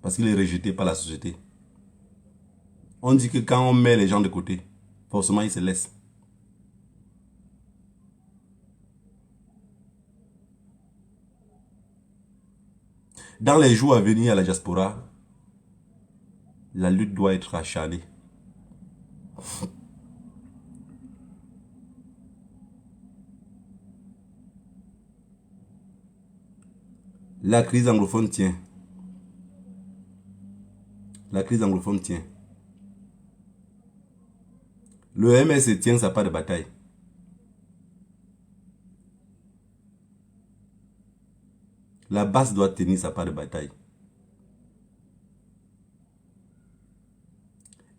Parce qu'il est rejeté par la société. On dit que quand on met les gens de côté, forcément ils se laissent. Dans les jours à venir à la diaspora, la lutte doit être acharnée. La crise anglophone tient. La crise anglophone tient. Le MS tient sa part de bataille. La base doit tenir sa part de bataille.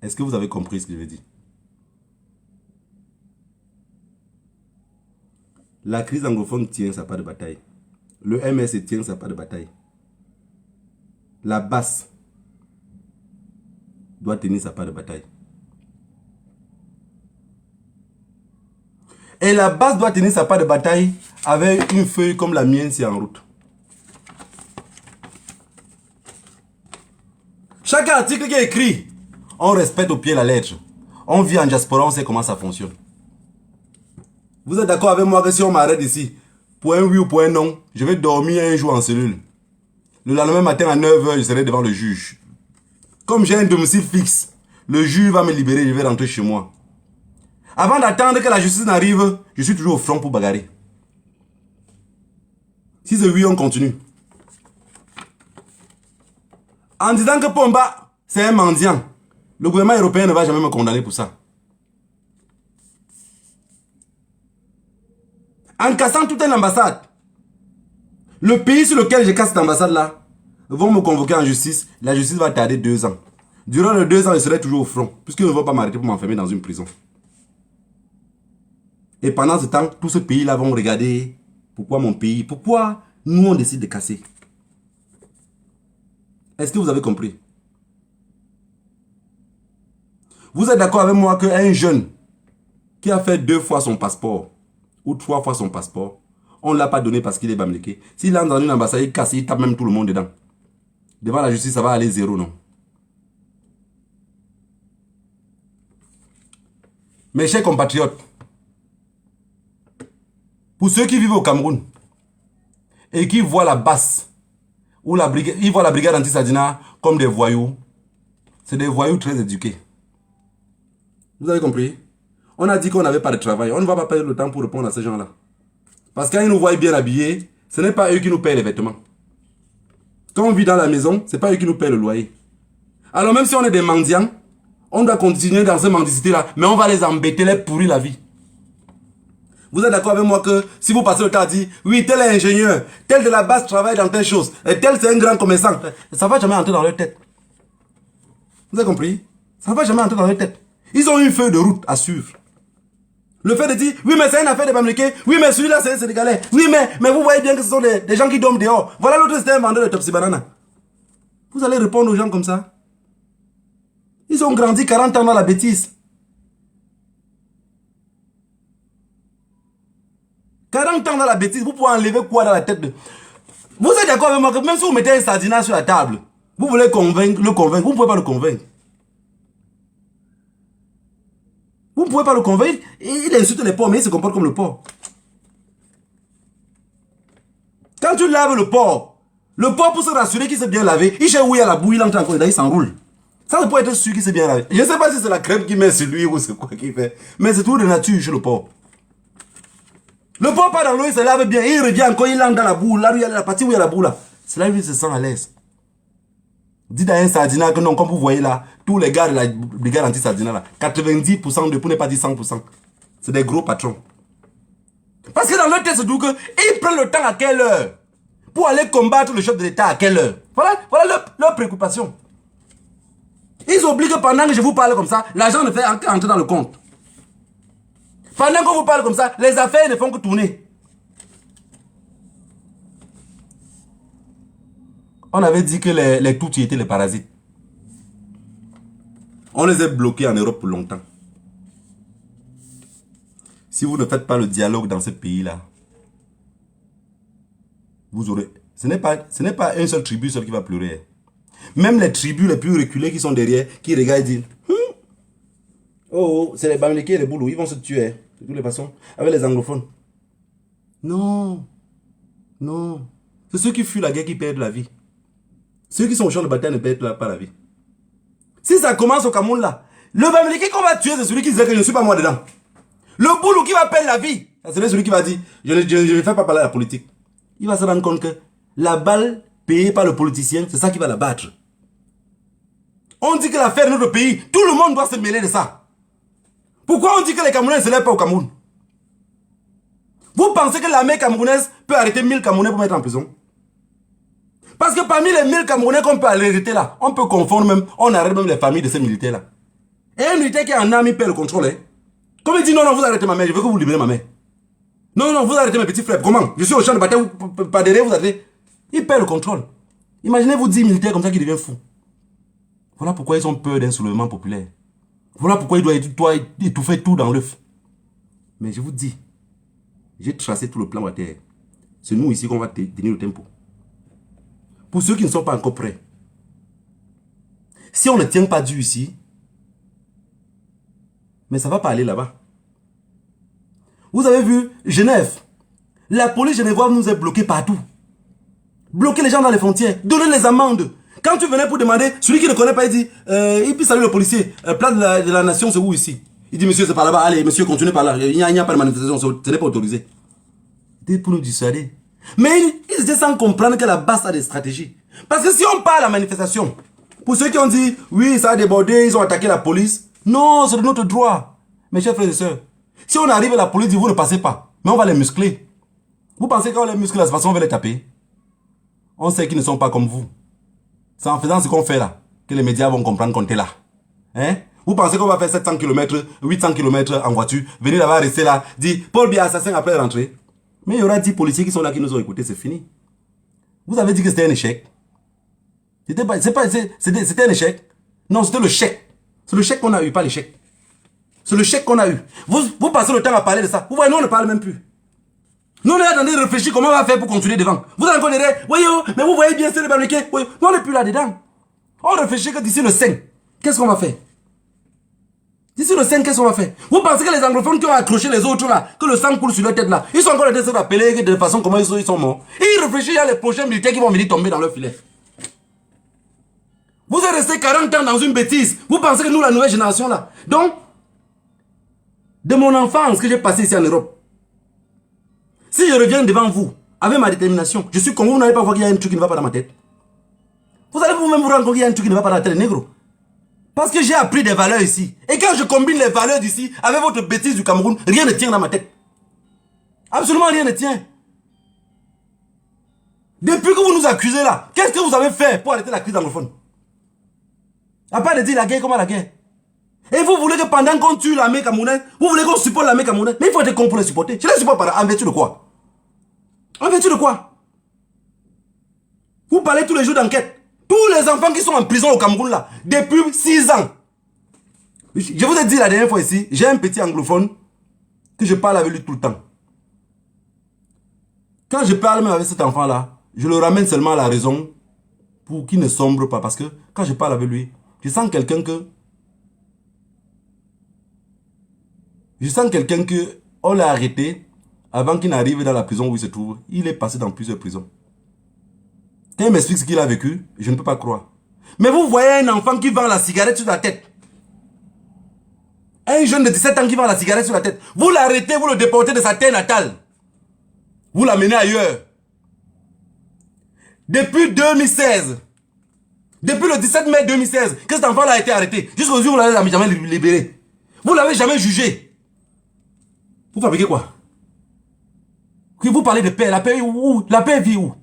Est-ce que vous avez compris ce que je veux dire? La crise anglophone tient sa part de bataille. Le MS tient sa part de bataille. La base doit tenir sa part de bataille. Et la base doit tenir sa part de bataille avec une feuille comme la mienne, c'est en route. Chaque article qui est écrit, on respecte au pied la lettre. On vit en diaspora, on sait comment ça fonctionne. Vous êtes d'accord avec moi que si on m'arrête ici, pour un oui ou pour un non, je vais dormir un jour en cellule. Le lendemain matin à 9 h, je serai devant le juge. Comme j'ai un domicile fixe, le juge va me libérer, je vais rentrer chez moi. Avant d'attendre que la justice n'arrive, je suis toujours au front pour bagarrer. Si c'est oui, on continue. En disant que Pomba, c'est un mendiant, le gouvernement européen ne va jamais me condamner pour ça. En cassant toute une ambassade, le pays sur lequel je casse cette ambassade-là, vont me convoquer en justice. La justice va tarder 2 ans. Durant les 2 ans, je serai toujours au front, puisqu'ils ne vont pas m'arrêter pour m'enfermer dans une prison. Et pendant ce temps, tout ce pays-là vont regarder pourquoi mon pays, pourquoi nous on décide de casser. Est-ce que vous avez compris? Vous êtes d'accord avec moi qu'un jeune qui a fait 2 fois son passeport, ou 3 fois son passeport, on ne l'a pas donné parce qu'il est bamléqué. S'il entre dans une ambassade, il casse, il tape même tout le monde dedans. Devant la justice, ça va aller 0, non? Mes chers compatriotes, pour ceux qui vivent au Cameroun et qui voient la basse, ou la brigade, ils voient la brigade anti-Sadina comme des voyous, c'est des voyous très éduqués. Vous avez compris? On a dit qu'on n'avait pas de travail. On ne va pas perdre le temps pour répondre à ces gens-là. Parce que quand ils nous voient bien habillés, ce n'est pas eux qui nous payent les vêtements. Quand on vit dans la maison, ce n'est pas eux qui nous payent le loyer. Alors même si on est des mendiants, on doit continuer dans cette mendicité-là, mais on va les embêter, les pourrir la vie. Vous êtes d'accord avec moi que si vous passez le temps à dire, oui, tel est ingénieur, tel de la base travaille dans telle chose, et tel c'est un grand commerçant, ça ne va jamais entrer dans leur tête. Vous avez compris? Ça ne va jamais entrer dans leur tête. Ils ont une feuille de route à suivre. Le fait de dire, oui, mais c'est une affaire de Bamléké, oui, mais celui-là, c'est un Sénégalais, oui, mais vous voyez bien que ce sont des gens qui dorment dehors. Voilà, l'autre, c'était un vendeur de Topsy Banana. Vous allez répondre aux gens comme ça. Ils ont grandi 40 ans dans la bêtise. 40 ans dans la bêtise, vous pouvez enlever quoi dans la tête de... Vous êtes d'accord avec moi que même si vous mettez un sardinat sur la table, vous voulez le convaincre, vous ne pouvez pas le convaincre. Vous ne pouvez pas le convaincre. Il insulte les porcs, mais il se comporte comme le porc. Quand tu laves le porc pour se rassurer qu'il s'est bien lavé, il cherche où il y a la boue, il entre encore dedans, il s'enroule. Ça, c'est pour être sûr qu'il s'est bien lavé. Je ne sais pas si c'est la crème qu'il met sur lui ou c'est quoi qu'il fait, mais c'est tout de nature chez le porc. Le porc part dans l'eau, il se lave bien, il revient encore, il entre dans la boue, là où il y a la partie où il y a la boue là. C'est là où il se sent à l'aise. Dites à un sardinat que non, comme vous voyez là, tous les gars de la brigade anti-sardinat là, 90% de, pour ne pas dire 100%, c'est des gros patrons. Parce que dans leur tête, c'est tout que ils prennent le temps à quelle heure pour aller combattre le chef de l'État à quelle heure. Voilà leur préoccupation. Ils oublient que pendant que je vous parle comme ça, l'argent ne fait qu'entrer dans le compte. Pendant qu'on vous parle comme ça, les affaires ne font que tourner. On avait dit que les Tutsis étaient les parasites. On les a bloqués en Europe pour longtemps. Si vous ne faites pas le dialogue dans ce pays-là, vous aurez... Ce n'est pas une seule tribu seule qui va pleurer. Même les tribus les plus reculées qui sont derrière, qui regardent et disent oh, c'est les Bamlékés et les Boulous, ils vont se tuer, de toutes les façons, avec les anglophones. Non. Non. C'est ceux qui fuient la guerre qui perdent la vie. Ceux qui sont au champ de bataille ne perdent pas la vie. Si ça commence au Cameroun là, le Bamléké qu'on va tuer, c'est celui qui disait que je ne suis pas moi dedans. Le Boulou qui va perdre la vie, c'est celui qui va dire je ne fais pas parler à la politique. Il va se rendre compte que la balle payée par le politicien, c'est ça qui va la battre. On dit que l'affaire de notre pays, tout le monde doit se mêler de ça. Pourquoi on dit que les Camerounais ne se lèvent pas au Cameroun? Vous pensez que l'armée camerounaise peut arrêter 1000 Camerounais pour mettre en prison? Parce que parmi les 1000 Camerounais qu'on peut arrêter là, on peut confondre même, on arrête même les familles de ces militaires là. Et un militaire qui est en arme, il perd le contrôle. Hein? Comme il dit non, vous arrêtez ma mère, je veux que vous libérez ma mère. Non, vous arrêtez mes petits frères. Comment? Je suis au champ de bataille, pas derrière, vous arrêtez. Il perd le contrôle. Imaginez-vous 10 militaires comme ça qui deviennent fous. Voilà pourquoi ils ont peur d'un soulèvement populaire. Voilà pourquoi il doit étouffer tout dans l'œuf. Mais je vous dis, j'ai tracé tout le plan à terre. C'est nous ici qu'on va tenir le tempo. Pour ceux qui ne sont pas encore prêts, Si on ne tient pas Dieu ici, mais ça ne va pas aller là-bas. Vous avez vu, Genève, la police genevoise nous est bloquée partout. Bloquer les gens dans les frontières, donner les amendes. Quand tu venais pour demander, celui qui ne connaît pas, il dit, il peut saluer le policier, place de la nation, c'est où ici? Il dit, monsieur, c'est par là-bas, allez, monsieur, continuez par là, il n'y a pas de manifestation, ce n'est pas autorisé. C'était pour nous dissuader. Mais ils étaient sans comprendre que la base a des stratégies. Parce que si on parle à la manifestation, pour ceux qui ont dit, oui, ça a débordé, ils ont attaqué la police, non, c'est de notre droit. Mes chers frères et sœurs, si on arrive à la police, vous ne passez pas, mais on va les muscler. Vous pensez qu'on les muscle de cette façon, on va les taper? On sait qu'ils ne sont pas comme vous. C'est en faisant ce qu'on fait là que les médias vont comprendre qu'on est là. Hein? Vous pensez qu'on va faire 700 km, 800 km en voiture, venir là-bas, rester là, dire Paul Biya assassin après rentrer. Mais il y aura 10 policiers qui sont là qui nous ont écoutés, c'est fini. Vous avez dit que c'était un échec. C'était un échec. Non, c'était le chèque. C'est le chèque qu'on a eu, pas l'échec. C'est le chèque qu'on a eu. Vous passez le temps à parler de ça. Vous voyez, nous on ne parle même plus. Nous on est en train de réfléchir comment on va faire pour continuer devant. Vous allez encore dire, voyez, mais vous voyez bien, c'est le barriquet. Nous on n'est plus là-dedans. On réfléchit que d'ici le 5, qu'est-ce qu'on va faire? D'ici le 5, qu'est-ce qu'on va faire? Vous pensez que les anglophones qui ont accroché les autres là, que le sang coule sur leur tête là, ils sont encore en train de se rappeler de façon comment ils sont morts. Et ils réfléchissent, il y a les prochains militaires qui vont venir tomber dans leur filet. Vous êtes resté 40 ans dans une bêtise. Vous pensez que nous, la nouvelle génération là. Donc, de mon enfance que j'ai passé ici en Europe, si je reviens devant vous, avec ma détermination, je suis con, vous n'allez pas voir qu'il y a un truc qui ne va pas dans ma tête. Vous allez vous-même vous rendre compte qu'il y a un truc qui ne va pas dans la tête, négro. Parce que j'ai appris des valeurs ici. Et quand je combine les valeurs d'ici avec votre bêtise du Cameroun, rien ne tient dans ma tête. Absolument rien ne tient. Depuis que vous nous accusez là, qu'est-ce que vous avez fait pour arrêter la crise anglophone? À part de dire la guerre, comment la guerre? Et vous voulez que pendant qu'on tue l'armée camerounaise, vous voulez qu'on supporte l'armée camerounaise? Mais il faut être con pour les supporter. Je les supporte en vertu de quoi? En vertu de quoi? Vous parlez tous les jours d'enquête. Tous les enfants qui sont en prison au Cameroun là, depuis 6 ans. Je vous ai dit la dernière fois ici, j'ai un petit anglophone que je parle avec lui tout le temps. Quand je parle même avec cet enfant là, je le ramène seulement à la raison pour qu'il ne sombre pas. Parce que quand je parle avec lui, je sens quelqu'un que... on l'a arrêté avant qu'il n'arrive dans la prison où il se trouve. Il est passé dans plusieurs prisons. Quand il m'explique ce qu'il a vécu, je ne peux pas croire. Mais vous voyez un enfant qui vend la cigarette sur la tête. Un jeune de 17 ans qui vend la cigarette sur la tête. Vous l'arrêtez, vous le déportez de sa terre natale. Vous l'amenez ailleurs. Depuis 2016. Depuis le 17 mai 2016, que cet enfant-là a été arrêté. Jusqu'au jour où vous ne l'avez jamais libéré. Vous ne l'avez jamais jugé. Vous fabriquez quoi? Vous parlez de paix. La paix où? La paix vit où?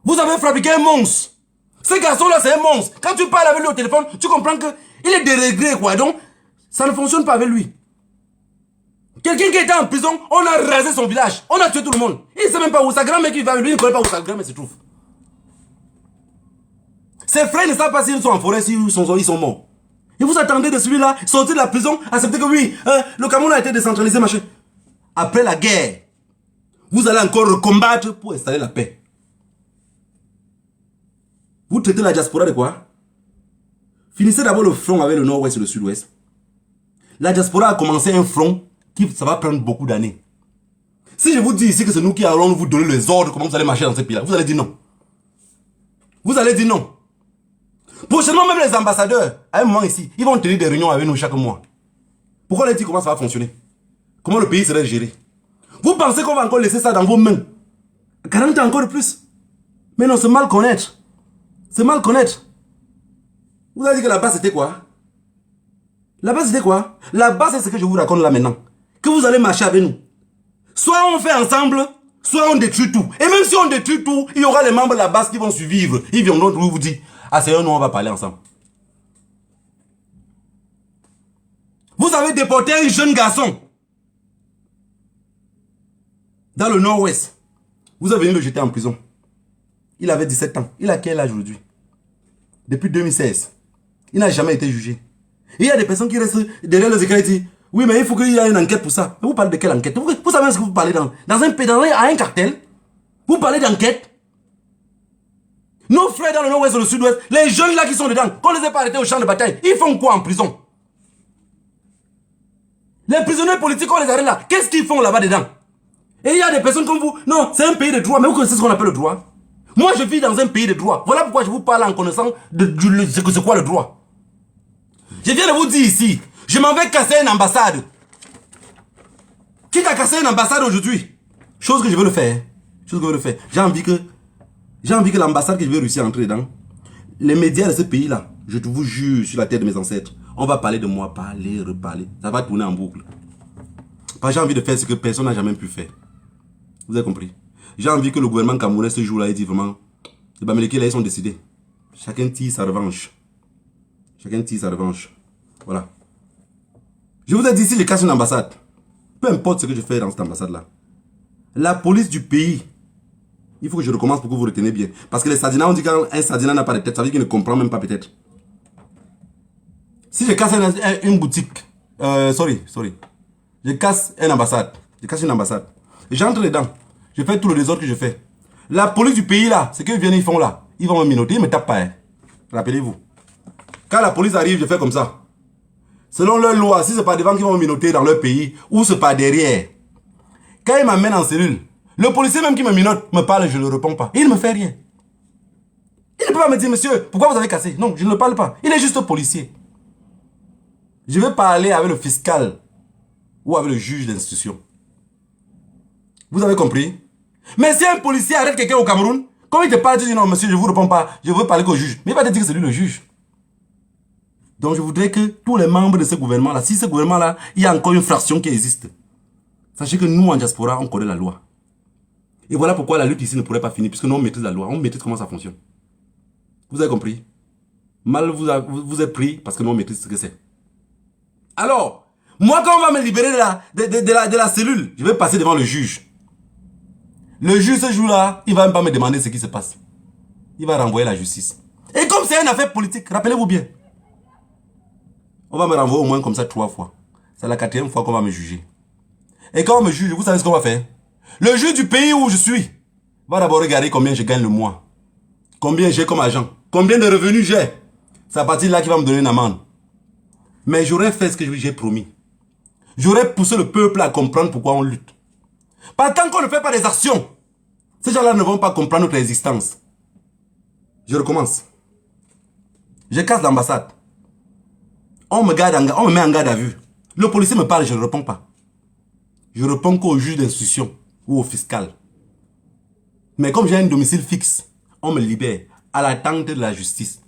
Vous avez fabriqué un monstre. Ce garçon-là, c'est un monstre. Quand tu parles avec lui au téléphone, tu comprends qu'il est déréglé, quoi. Donc, ça ne fonctionne pas avec lui. Quelqu'un qui était en prison, on a rasé son village. On a tué tout le monde. Il ne sait même pas où sa grand-mère qui va avec lui, il ne connaît pas où sa grand-mère se trouve. Ses frères ne savent pas s'ils sont en forêt, s'ils sont morts. Et vous attendez de celui-là, sortir de la prison, accepter que oui, le Cameroun a été décentralisé, machin. Après la guerre, vous allez encore combattre pour installer la paix. Vous traitez la diaspora de quoi? Finissez d'abord le front avec le nord-ouest et le sud-ouest. La diaspora a commencé un front qui ça va prendre beaucoup d'années. Si je vous dis ici que c'est nous qui allons vous donner les ordres, comment vous allez marcher dans ce pays-là, vous allez dire non. Vous allez dire non. Prochainement, même les ambassadeurs, à un moment ici, ils vont tenir des réunions avec nous chaque mois. Pourquoi on a dit comment ça va fonctionner? Comment le pays serait géré? Vous pensez qu'on va encore laisser ça dans vos mains? 40 ans encore de plus? Mais non, c'est mal connaître. C'est mal connaître. Vous avez dit que la base c'était quoi? La base c'était quoi? La base c'est ce que je vous raconte là maintenant. Que vous allez marcher avec nous. Soit on fait ensemble, soit on détruit tout. Et même si on détruit tout, il y aura les membres de la base qui vont survivre. Ils viendront vous dire, ah c'est eux, nous on va parler ensemble. Vous avez déporté un jeune garçon dans le nord-ouest. Vous avez venu le jeter en prison. Il avait 17 ans. Il a quel âge aujourd'hui? Depuis 2016. Il n'a jamais été jugé. Et il y a des personnes qui restent derrière les écrans et disent, oui, mais il faut qu'il y ait une enquête pour ça. Mais vous parlez de quelle enquête? Vous savez ce que vous parlez dans un cartel? Vous parlez d'enquête? Nos frères dans le nord-ouest et le sud-ouest, les jeunes là qui sont dedans, qu'on les ait pas arrêtés au champ de bataille, ils font quoi en prison? Les prisonniers politiques, on les arrête là. Qu'est-ce qu'ils font là-bas dedans? Et il y a des personnes comme vous. Non, c'est un pays de droit. Mais vous connaissez ce qu'on appelle le droit? Moi, je vis dans un pays de droit. Voilà pourquoi je vous parle en connaissant c'est quoi le droit. Je viens de vous dire ici, je m'en vais casser une ambassade. Qui t'a cassé une ambassade aujourd'hui? Chose que je veux le faire. Chose que je veux le faire. J'ai envie que l'ambassade que je vais réussir à entrer dedans, les médias de ce pays-là, je vous jure sur la tête de mes ancêtres, on va parler de moi, parler, reparler. Ça va tourner en boucle. Parce que j'ai envie de faire ce que personne n'a jamais pu faire. Vous avez compris? J'ai envie que le gouvernement camerounais ce jour-là, il dit vraiment, les Bamileke là, ils sont décidés. Chacun tire sa revanche. Chacun tire sa revanche. Voilà. Je vous ai dit, si je casse une ambassade, peu importe ce que je fais dans cette ambassade-là, la police du pays, il faut que je recommence pour que vous retenez bien. Parce que les Sardinats, on dit qu'un Sardinat n'a pas de tête, ça veut dire qu'il ne comprend même pas peut-être. Si je casse une boutique, je casse une ambassade, et j'entre dedans, je fais tout le désordre que je fais. La police du pays là, ce qu'ils viennent, ils font là, ils vont me minoter, ils me tapent pas. Hein. Rappelez-vous. Quand la police arrive, je fais comme ça. Selon leur loi, si c'est pas devant qu'ils vont me minoter dans leur pays, ou c'est pas derrière. Quand ils m'amènent en cellule, le policier même qui me minote me parle et je ne le réponds pas. Il ne me fait rien. Il ne peut pas me dire, monsieur, pourquoi vous avez cassé? Non, je ne le parle pas. Il est juste policier. Je vais parler avec le fiscal ou avec le juge d'instruction. Vous avez compris? Mais si un policier arrête quelqu'un au Cameroun, comme il te parle, tu dis non, monsieur, je ne vous réponds pas, je veux parler qu'au juge. Mais il va te dire que c'est lui le juge. Donc je voudrais que tous les membres de ce gouvernement-là, si ce gouvernement-là, il y a encore une fraction qui existe, sachez que nous, en diaspora, on connaît la loi. Et voilà pourquoi la lutte ici ne pourrait pas finir, puisque nous, on maîtrise la loi, on maîtrise comment ça fonctionne. Vous avez compris? Mal vous êtes pris parce que nous, on maîtrise ce que c'est. Alors, moi, quand on va me libérer de la cellule, je vais passer devant le juge. Le juge, ce jour-là, il va même pas me demander ce qui se passe. Il va renvoyer la justice. Et comme c'est une affaire politique, rappelez-vous bien, on va me renvoyer au moins comme ça 3 fois. C'est la 4e fois qu'on va me juger. Et quand on me juge, vous savez ce qu'on va faire? Le juge du pays où je suis va d'abord regarder combien je gagne le mois. Combien j'ai comme agent. Combien de revenus j'ai. C'est à partir de là qu'il va me donner une amende. Mais j'aurais fait ce que j'ai promis. J'aurais poussé le peuple à comprendre pourquoi on lutte. Parce que tant qu'on ne fait pas des actions, ces gens-là ne vont pas comprendre notre existence. Je recommence. Je casse l'ambassade. On me met en garde à vue. Le policier me parle, je ne réponds pas. Je réponds qu'au juge d'instruction ou au fiscal. Mais comme j'ai un domicile fixe, on me libère à l'attente de la justice.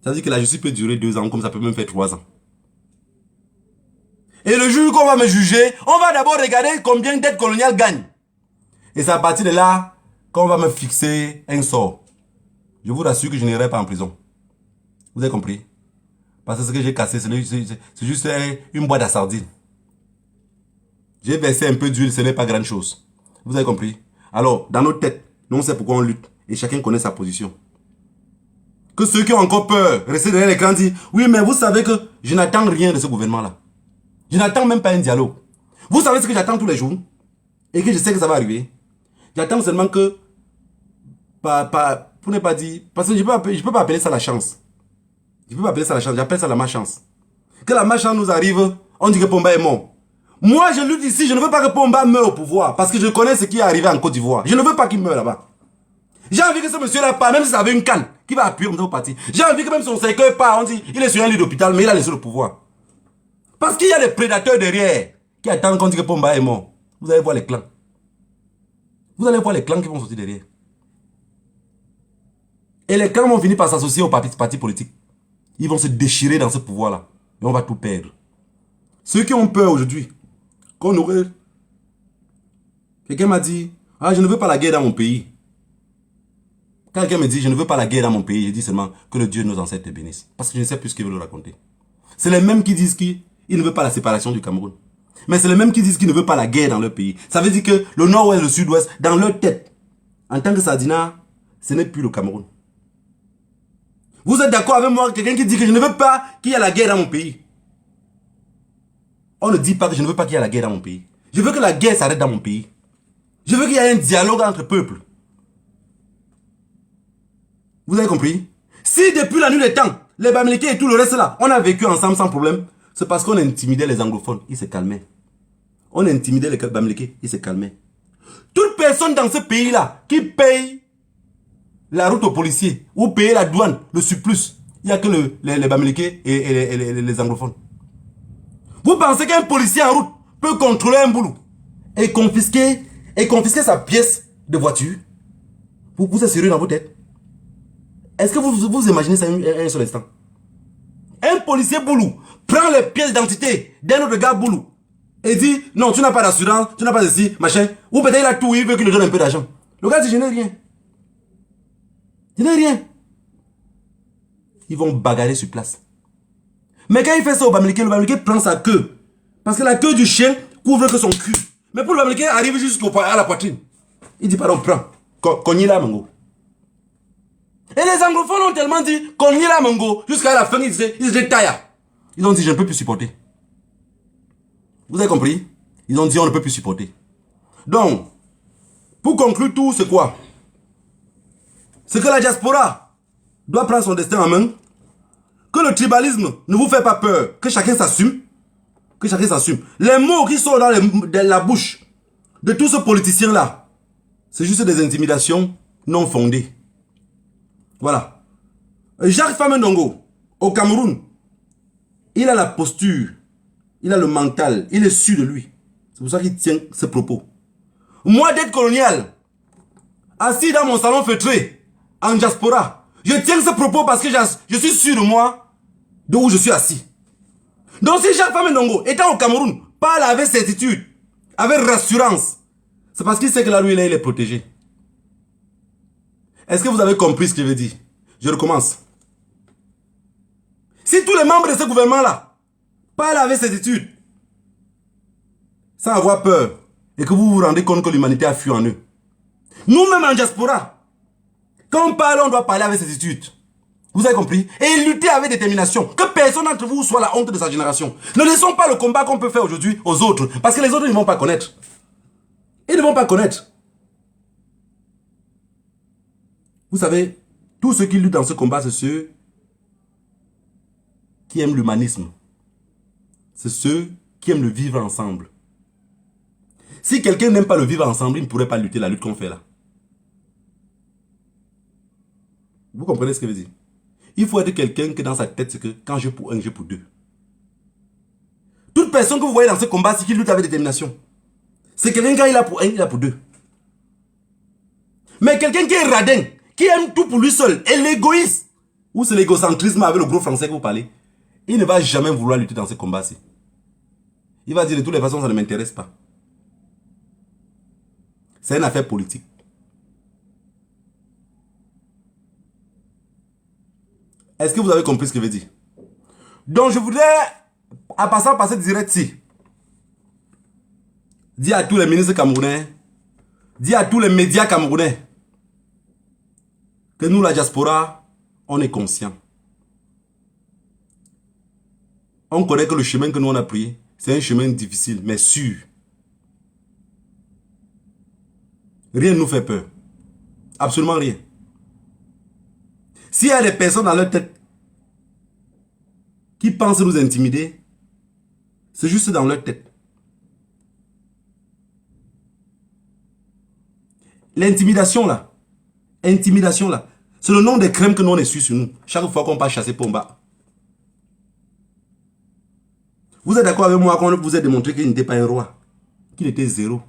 Ça veut dire que la justice peut durer 2 ans, comme ça peut même faire 3 ans. Et le juge qu'on va me juger, on va d'abord regarder combien d'aide coloniale gagne. Et c'est à partir de là qu'on va me fixer un sort. Je vous rassure que je n'irai pas en prison. Vous avez compris? Parce que ce que j'ai cassé, c'est juste une boîte à sardines. J'ai versé un peu d'huile, ce n'est pas grand chose. Vous avez compris? Alors, dans notre tête, nous on sait pourquoi on lutte. Et chacun connaît sa position. Que ceux qui ont encore peur, rester derrière l'écran disent, oui, mais vous savez que je n'attends rien de ce gouvernement-là. Je n'attends même pas un dialogue. Vous savez ce que j'attends tous les jours? Et que je sais que ça va arriver. J'attends seulement que, pour ne pas dire, parce que je ne peux pas appeler ça la chance. Je ne peux pas appeler ça la chance, j'appelle ça la malchance. Que la malchance nous arrive, on dit que Pomba est mort. Moi, je lutte ici, je ne veux pas que Pomba meure au pouvoir, parce que je connais ce qui est arrivé en Côte d'Ivoire. Je ne veux pas qu'il meure là-bas. J'ai envie que ce monsieur-là part, même si ça avait une canne, qui va appuyer comme ça au parti. J'ai envie que même son cercueil part, on dit, il est sur un lit d'hôpital, mais il a laissé le pouvoir. Parce qu'il y a des prédateurs derrière, qui attendent qu'on dise que Pomba est mort. Vous allez voir les clans. Vous allez voir les clans qui vont sortir derrière. Et les clans vont finir par s'associer aux partis politiques. Ils vont se déchirer dans ce pouvoir-là. Et on va tout perdre. Ceux qui ont peur aujourd'hui, qu'on aurait... Quelqu'un m'a dit, ah, je ne veux pas la guerre dans mon pays. Quand quelqu'un me dit, je ne veux pas la guerre dans mon pays, je dis seulement que le Dieu de nos ancêtres te bénisse. Parce que je ne sais plus ce qu'il veut le raconter. C'est les mêmes qui disent qu'il ne veut pas la séparation du Cameroun. Mais c'est les mêmes qui disent qu'ils ne veulent pas la guerre dans leur pays. Ça veut dire que le nord-ouest et le sud-ouest, dans leur tête, en tant que Sardinat, ce n'est plus le Cameroun. Vous êtes d'accord avec moi, quelqu'un qui dit que je ne veux pas qu'il y ait la guerre dans mon pays? On ne dit pas que je ne veux pas qu'il y ait la guerre dans mon pays. Je veux que la guerre s'arrête dans mon pays. Je veux qu'il y ait un dialogue entre peuples. Vous avez compris? Si depuis la nuit des temps, les Bamileke et tout le reste là, on a vécu ensemble sans problème, c'est parce qu'on intimidait les anglophones, ils se calmaient. On intimidait les Bamileke, ils se calmaient. Toute personne dans ce pays-là qui paye la route aux policiers ou paye la douane, le surplus, il n'y a que les Bamileke et les anglophones. Vous pensez qu'un policier en route peut contrôler un boulot et confisquer sa pièce de voiture? Vous êtes sérieux dans vos têtes? Est-ce que vous imaginez ça un seul instant? Un policier boulot prend les pièces d'identité d'un autre gars boulot et dit non, tu n'as pas d'assurance, tu n'as pas ceci, machin. Ou peut-être il a tout, il veut qu'il lui donne un peu d'argent. Le gars dit je n'ai rien. Je n'ai rien. Ils vont bagarrer sur place. Mais quand il fait ça au Bamileke, le Bamileke prend sa queue. Parce que la queue du chien couvre que son cul. Mais pour le Bamileke, arrive jusqu'à la poitrine. Il dit pardon, prends. Cognez là, Mongo. Et les anglophones ont tellement dit cognez là, Mongo. Jusqu'à la fin, ils étaient taillards. Ils ont dit je ne peux plus supporter. Vous avez compris? Ils ont dit on ne peut plus supporter. Donc, pour conclure tout, c'est quoi? C'est que la diaspora doit prendre son destin en main. Que le tribalisme ne vous fait pas peur. Que chacun s'assume. Que chacun s'assume. Les mots qui sont dans la bouche de tous ces politiciens-là, c'est juste des intimidations non fondées. Voilà. Jacques Famendongo, au Cameroun, il a la posture, il a le mental, il est sûr de lui. C'est pour ça qu'il tient ses propos. Moi, d'être colonial, assis dans mon salon feutré, en diaspora, je tiens ce propos parce que je suis sûr de moi, de où je suis assis. Donc si Jacques Famendongo, étant au Cameroun, parle avec certitude, avec rassurance, c'est parce qu'il sait que là, lui, il est protégé. Est-ce que vous avez compris ce que je veux dire? Je recommence. Si tous les membres de ce gouvernement-là parlent avec certitude, sans avoir peur, et que vous vous rendez compte que l'humanité a fui en eux, nous-mêmes en diaspora, quand on parle, on doit parler avec certitude. Vous avez compris? Et lutter avec détermination. Que personne d'entre vous soit la honte de sa génération. Ne laissons pas le combat qu'on peut faire aujourd'hui aux autres. Parce que les autres, ils ne vont pas connaître. Ils ne vont pas connaître. Vous savez, tous ceux qui luttent dans ce combat, c'est ceux qui aiment l'humanisme. C'est ceux qui aiment le vivre ensemble. Si quelqu'un n'aime pas le vivre ensemble, il ne pourrait pas lutter la lutte qu'on fait là. Vous comprenez ce que je veux dire? Il faut être quelqu'un que dans sa tête, c'est que quand j'ai pour un, j'ai pour deux. Toute personne que vous voyez dans ce combat, c'est qui lutte avec détermination. C'est quelqu'un quand il a pour un, il a pour deux. Mais quelqu'un qui est radin, qui aime tout pour lui seul, et l'égoïste, ou c'est l'égocentrisme avec le gros français que vous parlez, il ne va jamais vouloir lutter dans ce combat-ci. Il va dire de toutes les façons, ça ne m'intéresse pas. C'est une affaire politique. Est-ce que vous avez compris ce que je veux dire? Donc je voudrais, en passant par cette direct-ci, dire à tous les ministres camerounais, dire à tous les médias camerounais, que nous, la diaspora, on est conscients. On connaît que le chemin que nous on a pris, c'est un chemin difficile, mais sûr. Rien ne nous fait peur. Absolument rien. S'il y a des personnes dans leur tête qui pensent nous intimider, c'est juste dans leur tête. L'intimidation là, c'est le nom des crèmes que nous on essuie sur nous. Chaque fois qu'on part chasser Pomba. Vous êtes d'accord avec moi quand vous avez démontré qu'il n'était pas un roi, qu'il était zéro.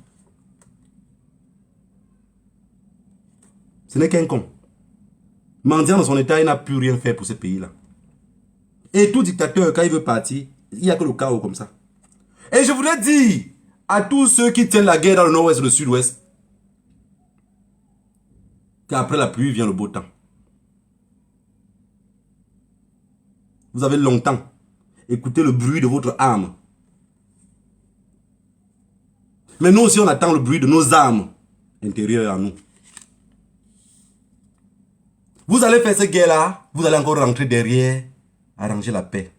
Ce n'est qu'un con. Mendiant dans son état, il n'a plus rien fait pour ce pays-là. Et tout dictateur, quand il veut partir, il n'y a que le chaos comme ça. Et je voudrais dire à tous ceux qui tiennent la guerre dans le nord-ouest et le sud-ouest, qu'après la pluie vient le beau temps. Vous avez longtemps écouté le bruit de votre âme. Mais nous aussi, on attend le bruit de nos âmes intérieures en nous. Vous allez faire cette guerre-là, vous allez encore rentrer derrière, arranger la paix.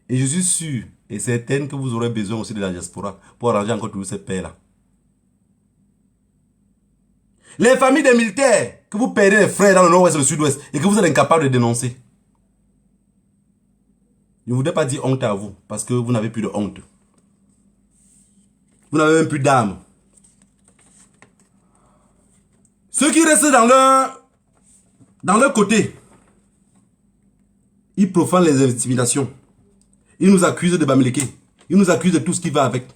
Et je suis sûr et certain que vous aurez besoin aussi de la diaspora pour arranger encore toute cette paix-là. Les familles des militaires que que vous perdez les frères dans le nord-ouest et le sud-ouest et que vous êtes incapable de dénoncer. Je ne voudrais pas dire honte à vous parce que vous n'avez plus de honte. Vous n'avez même plus d'âme. Ceux qui restent dans leur côté, ils profanent les intimidations. Ils nous accusent de Bamileke. Ils nous accusent de tout ce qui va avec.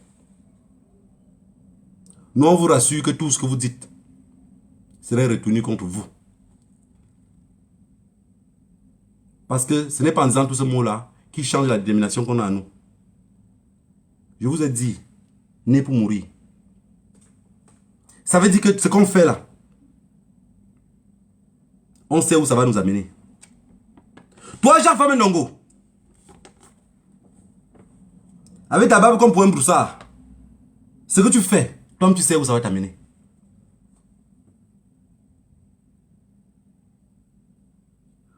Nous, on vous rassure que tout ce que vous dites serait retenu contre vous. Parce que ce n'est pas en disant tous ces mots-là qui change la détermination qu'on a à nous. Je vous ai dit, né pour mourir. Ça veut dire que ce qu'on fait là, on sait où ça va nous amener. Toi, Jean-Famé Ndongo, avec ta barbe comme pour un broussard, ce que tu fais, toi tu sais où ça va t'amener.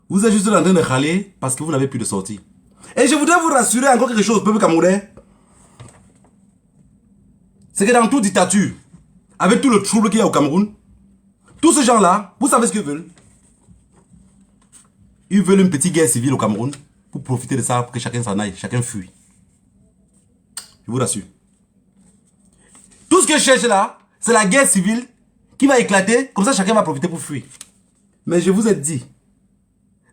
Vous êtes juste en train de râler parce que vous n'avez plus de sortie. Et je voudrais vous rassurer encore quelque chose, peuple camerounais. C'est que dans toute dictature, avec tout le trouble qu'il y a au Cameroun, tous ces gens-là, vous savez ce qu'ils veulent? Ils veulent une petite guerre civile au Cameroun pour profiter de ça, pour que chacun s'en aille, chacun fuit. Je vous rassure. Tout ce que je cherche là, c'est la guerre civile qui va éclater, comme ça chacun va profiter pour fuir. Mais je vous ai dit,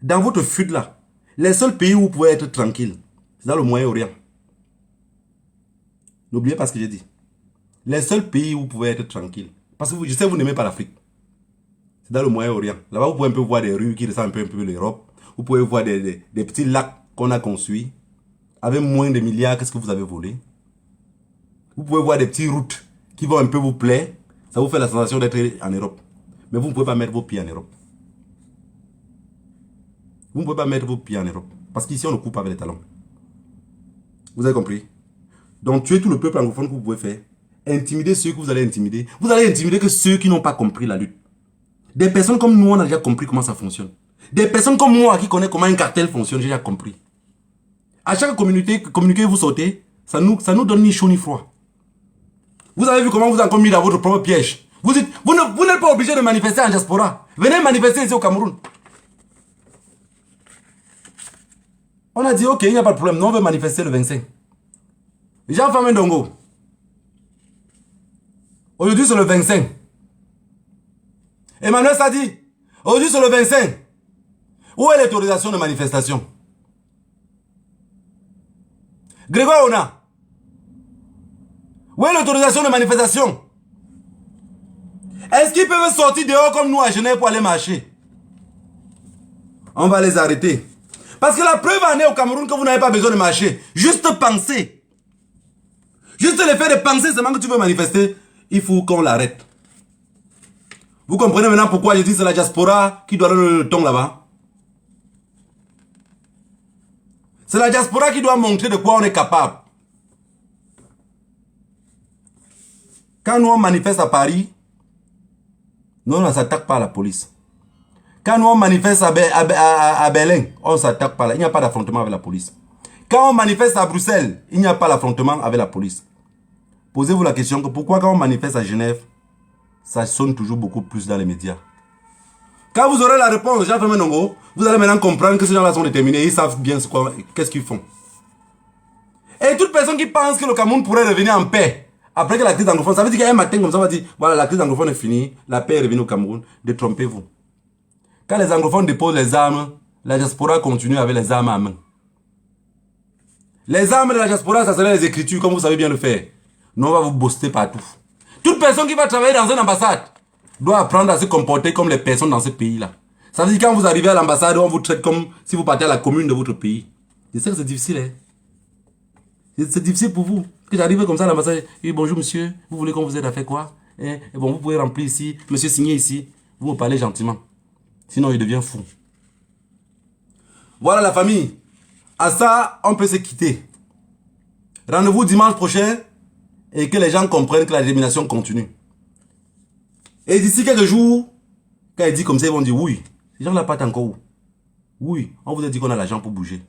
dans votre fuite là, les seuls pays où vous pouvez être tranquille, c'est dans le Moyen-Orient. N'oubliez pas ce que j'ai dit. Les seuls pays où vous pouvez être tranquille, parce que je sais que vous n'aimez pas l'Afrique, c'est dans le Moyen-Orient. Là-bas, vous pouvez un peu voir des rues qui ressemblent un peu à l'Europe. Vous pouvez voir des petits lacs qu'on a construits avec moins de milliards que ce que vous avez volé. Vous pouvez voir des petites routes qui vont un peu vous plaire. Ça vous fait la sensation d'être en Europe. Mais vous ne pouvez pas mettre vos pieds en Europe. Vous ne pouvez pas mettre vos pieds en Europe. Parce qu'ici, on le coupe avec les talons. Vous avez compris? Donc, tuer tout le peuple anglophone que vous pouvez faire. Intimider ceux que vous allez intimider. Vous allez intimider que ceux qui n'ont pas compris la lutte. Des personnes comme nous, on a déjà compris comment ça fonctionne. Des personnes comme moi qui connaissent comment un cartel fonctionne, j'ai déjà compris. À chaque communauté que vous sortez, ça nous donne ni chaud ni froid. Vous avez vu comment vous avez mis dans votre propre piège. Vous n'êtes pas obligé de manifester en diaspora. Venez manifester ici au Cameroun. On a dit, ok, il n'y a pas de problème. Nous, on veut manifester le 25. Jean-Famé Ndongo. Aujourd'hui, c'est le 25. Emmanuel Sadi. Aujourd'hui, c'est le 25. Où est l'autorisation de manifestation? Grégoire Ona. Où est l'autorisation de manifestation? Est-ce qu'ils peuvent sortir dehors comme nous à Genève pour aller marcher? On va les arrêter. Parce que la preuve en est au Cameroun que vous n'avez pas besoin de marcher. Juste penser. Juste le fait de penser seulement que tu veux manifester, il faut qu'on l'arrête. Vous comprenez maintenant pourquoi je dis que c'est la diaspora qui doit donner le ton là-bas? C'est la diaspora qui doit montrer de quoi on est capable. Quand nous on manifeste à Paris, nous on ne s'attaque pas à la police. Quand nous on manifeste à Berlin, on ne s'attaque pas là. Il n'y a pas d'affrontement avec la police. Quand on manifeste à Bruxelles, il n'y a pas d'affrontement avec la police. Posez-vous la question que pourquoi quand on manifeste à Genève, ça sonne toujours beaucoup plus dans les médias. Quand vous aurez la réponse, Jean-Famé Ndongo, vous allez maintenant comprendre que ces gens-là sont déterminés, ils savent bien qu'est-ce qu'ils font. Et toute personne qui pense que le Cameroun pourrait revenir en paix après que la crise anglophone, ça veut dire qu'il y a un matin comme ça, on va dire, voilà, la crise anglophone est finie, la paix est revenue au Cameroun, détrompez-vous. Quand les anglophones déposent les armes, la diaspora continue avec les armes à main. Les armes de la diaspora, ça serait les écritures, comme vous savez bien le faire. Nous, on va vous booster partout. Toute personne qui va travailler dans une ambassade doit apprendre à se comporter comme les personnes dans ce pays-là. Ça veut dire quand vous arrivez à l'ambassade, on vous traite comme si vous partez à la commune de votre pays. Je sais que c'est difficile, hein. C'est difficile pour vous. Que j'arrive comme ça à l'ambassade, oui, bonjour monsieur, vous voulez qu'on vous aide à faire quoi? Et bon, vous pouvez remplir ici, monsieur signer ici. Vous me parlez gentiment. Sinon, il devient fou. Voilà la famille. À ça, on peut se quitter. Rendez-vous dimanche prochain et que les gens comprennent que la détermination continue. Et d'ici quelques jours, quand il dit comme ça, ils vont dire oui. Les gens ne partent encore où? Oui, on vous a dit qu'on a l'argent pour bouger.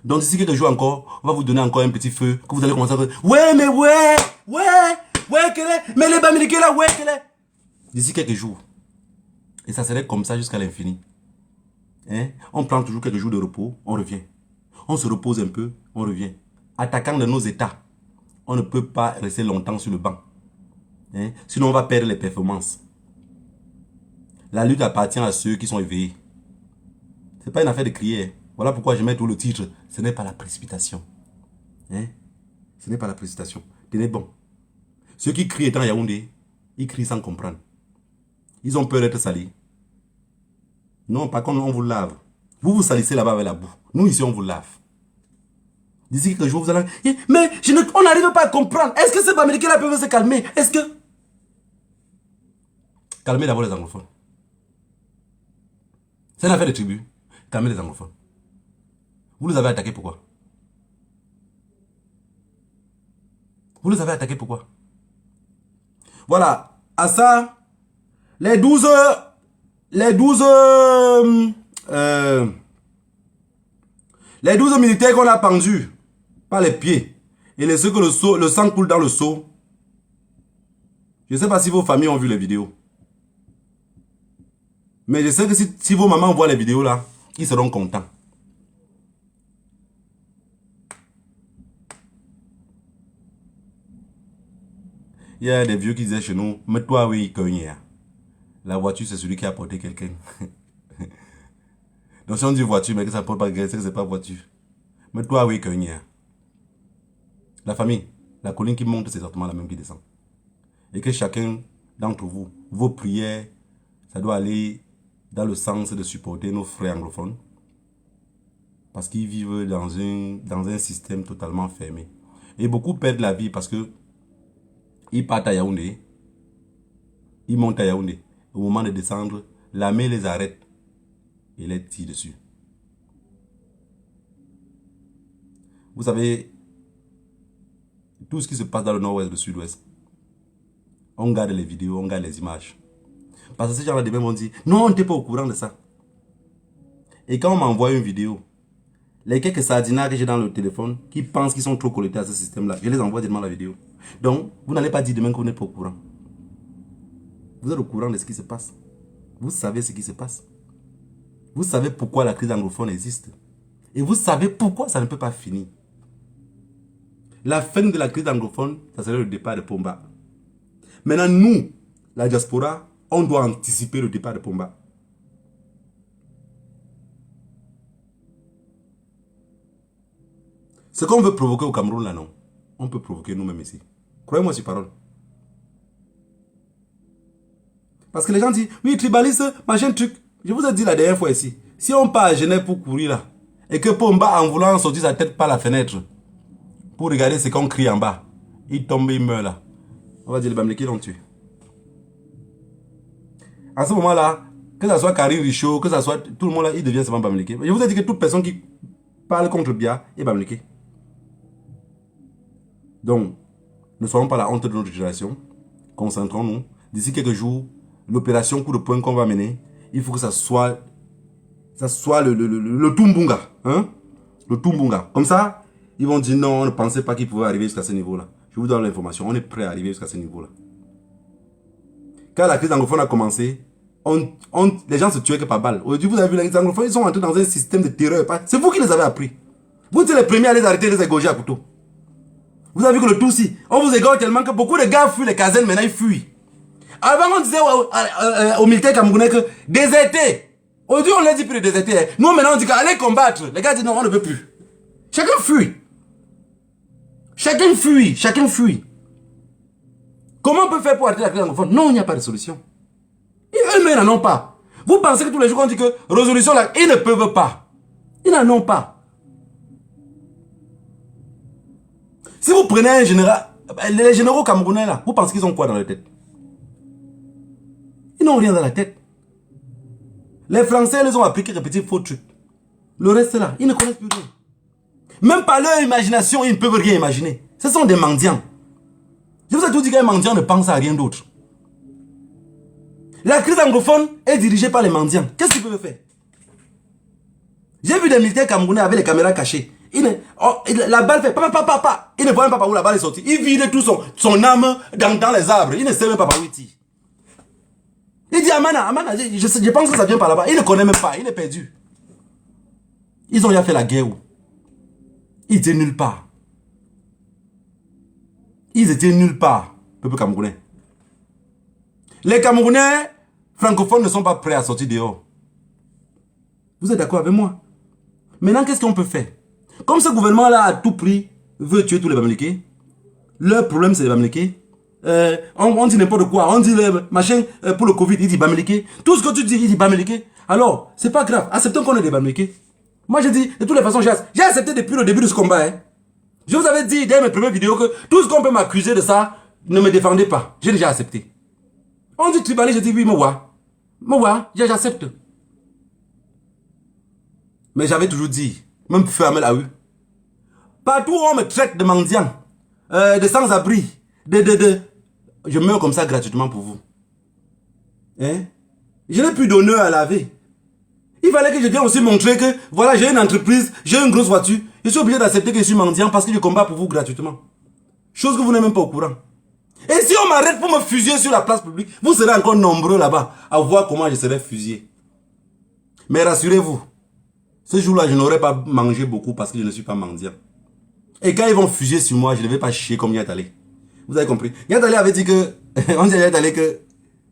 Donc d'ici quelques jours encore, on va vous donner encore un petit feu que vous allez commencer à faire. Ouais, mais ouais, quel est? Mais les Bamileke là, ouais, quel est? D'ici quelques jours. Et ça serait comme ça jusqu'à l'infini. Hein? On prend toujours quelques jours de repos, on revient. On se repose un peu, on revient. Attaquant de nos états, on ne peut pas rester longtemps sur le banc. Hein? Sinon, on va perdre les performances. La lutte appartient à ceux qui sont éveillés. Ce n'est pas une affaire de crier. Voilà pourquoi je mets tout le titre. Ce n'est pas la précipitation. Hein? Ce n'est pas la précipitation. Tenez bon. Ceux qui crient étant Yaoundé, ils crient sans comprendre. Ils ont peur d'être salis. Non, par contre, on vous lave. Vous vous salissez là-bas avec la boue. Nous, ici, on vous lave. D'ici quelques jours, vous allez... Mais on n'arrive pas à comprendre. Est-ce que ces Américains-là peuvent se calmer? Est-ce que... Calmez d'abord les anglophones. C'est une affaire de tribu. Calmez les anglophones. Vous les avez attaqués pourquoi? Vous les avez attaqués pourquoi? Voilà. À ça, les 12 militaires qu'on a pendus par les pieds et ceux que le sang coule dans le seau. Je ne sais pas si vos familles ont vu les vidéos. Mais je sais que si vos mamans voient les vidéos là, ils seront contents. Il y a des vieux qui disaient chez nous, mets-toi oui, la voiture c'est celui qui a porté quelqu'un. Donc si on dit voiture, mais que ça porte pas quelqu'un, c'est que c'est pas voiture. Mets-toi oui, la famille, la colline qui monte, c'est exactement la même qui descend. Et que chacun d'entre vous, vos prières, ça doit aller dans le sens de supporter nos frères anglophones. Parce qu'ils vivent dans un système totalement fermé. Et beaucoup perdent la vie parce que ils partent à Yaoundé. Ils montent à Yaoundé. Au moment de descendre, l'armée les arrête et les tire dessus. Vous savez, tout ce qui se passe dans le nord-ouest, le sud-ouest, on garde les vidéos, on garde les images. Parce que ces gens-là demain vont dire, non, on n'était pas au courant de ça. Et quand on m'envoie une vidéo, les quelques sardinats que j'ai dans le téléphone, qui pensent qu'ils sont trop connectés à ce système-là, je les envoie directement la vidéo. Donc, vous n'allez pas dire demain que vous n'êtes pas au courant. Vous êtes au courant de ce qui se passe. Vous savez ce qui se passe. Vous savez pourquoi la crise anglophone existe. Et vous savez pourquoi ça ne peut pas finir. La fin de la crise anglophone, ça serait le départ de Pomba. Maintenant, nous, la diaspora, on doit anticiper le départ de Pomba. Ce qu'on veut provoquer au Cameroun, là, non. On peut provoquer nous-mêmes ici. Croyez-moi sur parole. Parce que les gens disent, oui, tribaliste, machin truc. Je vous ai dit la dernière fois ici. Si on part à Genève pour courir là, et que Pomba, en voulant sortir sa tête par la fenêtre, pour regarder ce qu'on crie en bas, il tombe, il meurt là. On va dire, les Bamileke l'ont tué. À ce moment-là, que ce soit Karim Richaud, que ce soit tout le monde là, il devient seulement Bamileke. Je vous ai dit que toute personne qui parle contre Bia est Bamileke. Donc, ne soyons pas la honte de notre génération. Concentrons-nous. D'ici quelques jours, l'opération coup de poing qu'on va mener, il faut que ça soit le Tumbunga. Hein? Le Tumbunga. Comme ça, ils vont dire non, on ne pensait pas qu'ils pouvaient arriver jusqu'à ce niveau-là. Je vous donne l'information, on est prêt à arriver jusqu'à ce niveau-là. Quand la crise anglophone a commencé, les gens se tuaient que par balle. Aujourd'hui, vous avez vu, les anglophones, ils sont entrés dans un système de terreur. C'est vous qui les avez appris. Vous êtes les premiers à les arrêter, les égorger à couteau. Vous avez vu que le Tutsi, on vous égorge tellement que beaucoup de gars fuient les casernes, maintenant ils fuient. Avant, on disait aux militaires camerounais que déserter. Aujourd'hui, on leur dit plus de déserter. Nous, maintenant, on dit qu'allez combattre. Les gars disent non, on ne veut plus. Chacun fuit. Chacun fuit. Chacun fuit. Comment on peut faire pour arrêter la crise anglophone? Non, il n'y a pas de solution. Eux-mêmes n'en ont pas. Vous pensez que tous les jours, on dit que résolution, là, ils ne peuvent pas. Ils n'en ont pas. Si vous prenez un général, les généraux camerounais, là, vous pensez qu'ils ont quoi dans la tête? Ils n'ont rien dans la tête. Les Français les ont appris quelques petits faux trucs. Le reste là, ils ne connaissent plus rien. Même par leur imagination, ils ne peuvent rien imaginer. Ce sont des mendiants. Je vous ai tout dit qu'un mendiant ne pense à rien d'autre. La crise anglophone est dirigée par les mendiants. Qu'est-ce qu'ils peuvent faire? J'ai vu des militaires camerounais avec les caméras cachées. La balle fait papa. Il ne voit même pas par où la balle est sortie. Il vide tout son âme dans les arbres. Il ne sait même pas par où il tire. Il dit Amana, je pense que ça vient par là-bas. Il ne connaît même pas, il est perdu. Ils ont déjà fait la guerre où? Ils étaient nulle part. Ils étaient nulle part, peuple camerounais. Les Camerounais francophones ne sont pas prêts à sortir dehors. Vous êtes d'accord avec moi? Maintenant, qu'est-ce qu'on peut faire? Comme ce gouvernement-là, à tout prix, veut tuer tous les Bamileke, leur problème, c'est les Bamileke. On dit n'importe quoi. On dit le machin pour le Covid, il dit Bamileke. Tout ce que tu dis, il dit Bamileke. Alors, c'est pas grave. Acceptons qu'on est des Bamileke. Moi, je dis, de toutes les façons, j'ai accepté depuis le début de ce combat. Hein. Je vous avais dit dès mes premières vidéos que tout ce qu'on peut m'accuser de ça, ne me défendez pas. J'ai déjà accepté. On dit tribalé, je dis oui, moi, j'accepte. Mais j'avais toujours dit, même pour fermer la rue, partout où on me traite de mendiant, de sans-abri, je meurs comme ça gratuitement pour vous. Hein? Je n'ai plus d'honneur à laver. Il fallait que je vienne aussi montrer que, voilà, j'ai une entreprise, j'ai une grosse voiture. Je suis obligé d'accepter que je suis mendiant parce que je combats pour vous gratuitement. Chose que vous n'êtes même pas au courant. Et si on m'arrête pour me fusiller sur la place publique, vous serez encore nombreux là-bas à voir comment je serai fusillé. Mais rassurez-vous, ce jour-là, je n'aurai pas mangé beaucoup parce que je ne suis pas mendiant. Et quand ils vont fusiller sur moi, je ne vais pas chier comme Yatale. Vous avez compris? Yatale avait dit que, on dit à Yatale que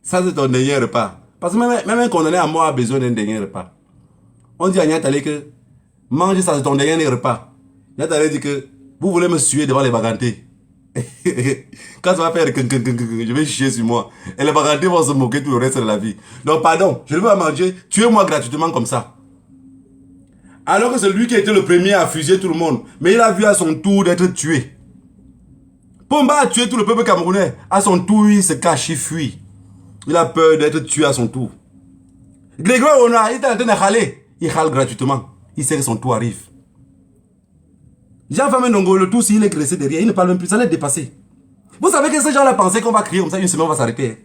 ça c'est ton dernier repas. Parce que même un condamné à mort a besoin d'un dernier repas. On dit à Yatale que manger ça c'est ton dernier repas. Yatale dit que vous voulez me suer devant les bagantés. Quand ça va faire je vais chier sur moi. Et les bagantés vont se moquer tout le reste de la vie. Donc pardon, je ne veux pas manger, tuez-moi gratuitement comme ça. Alors que c'est lui qui a été le premier à fusiller tout le monde. Mais il a vu à son tour d'être tué. Pomba a tué tout le peuple camerounais. À son tour, il se cache, il fuit. Il a peur d'être tué à son tour. Grégoire Ona, il est en train de râler. Il râle gratuitement. Il sait que son tour arrive. Jean-Famé Ndongo, le tour, s'il est graissé derrière, il ne parle même plus, ça l'a dépassé. Vous savez que ces gens-là pensaient qu'on va crier comme ça, une semaine, on va s'arrêter.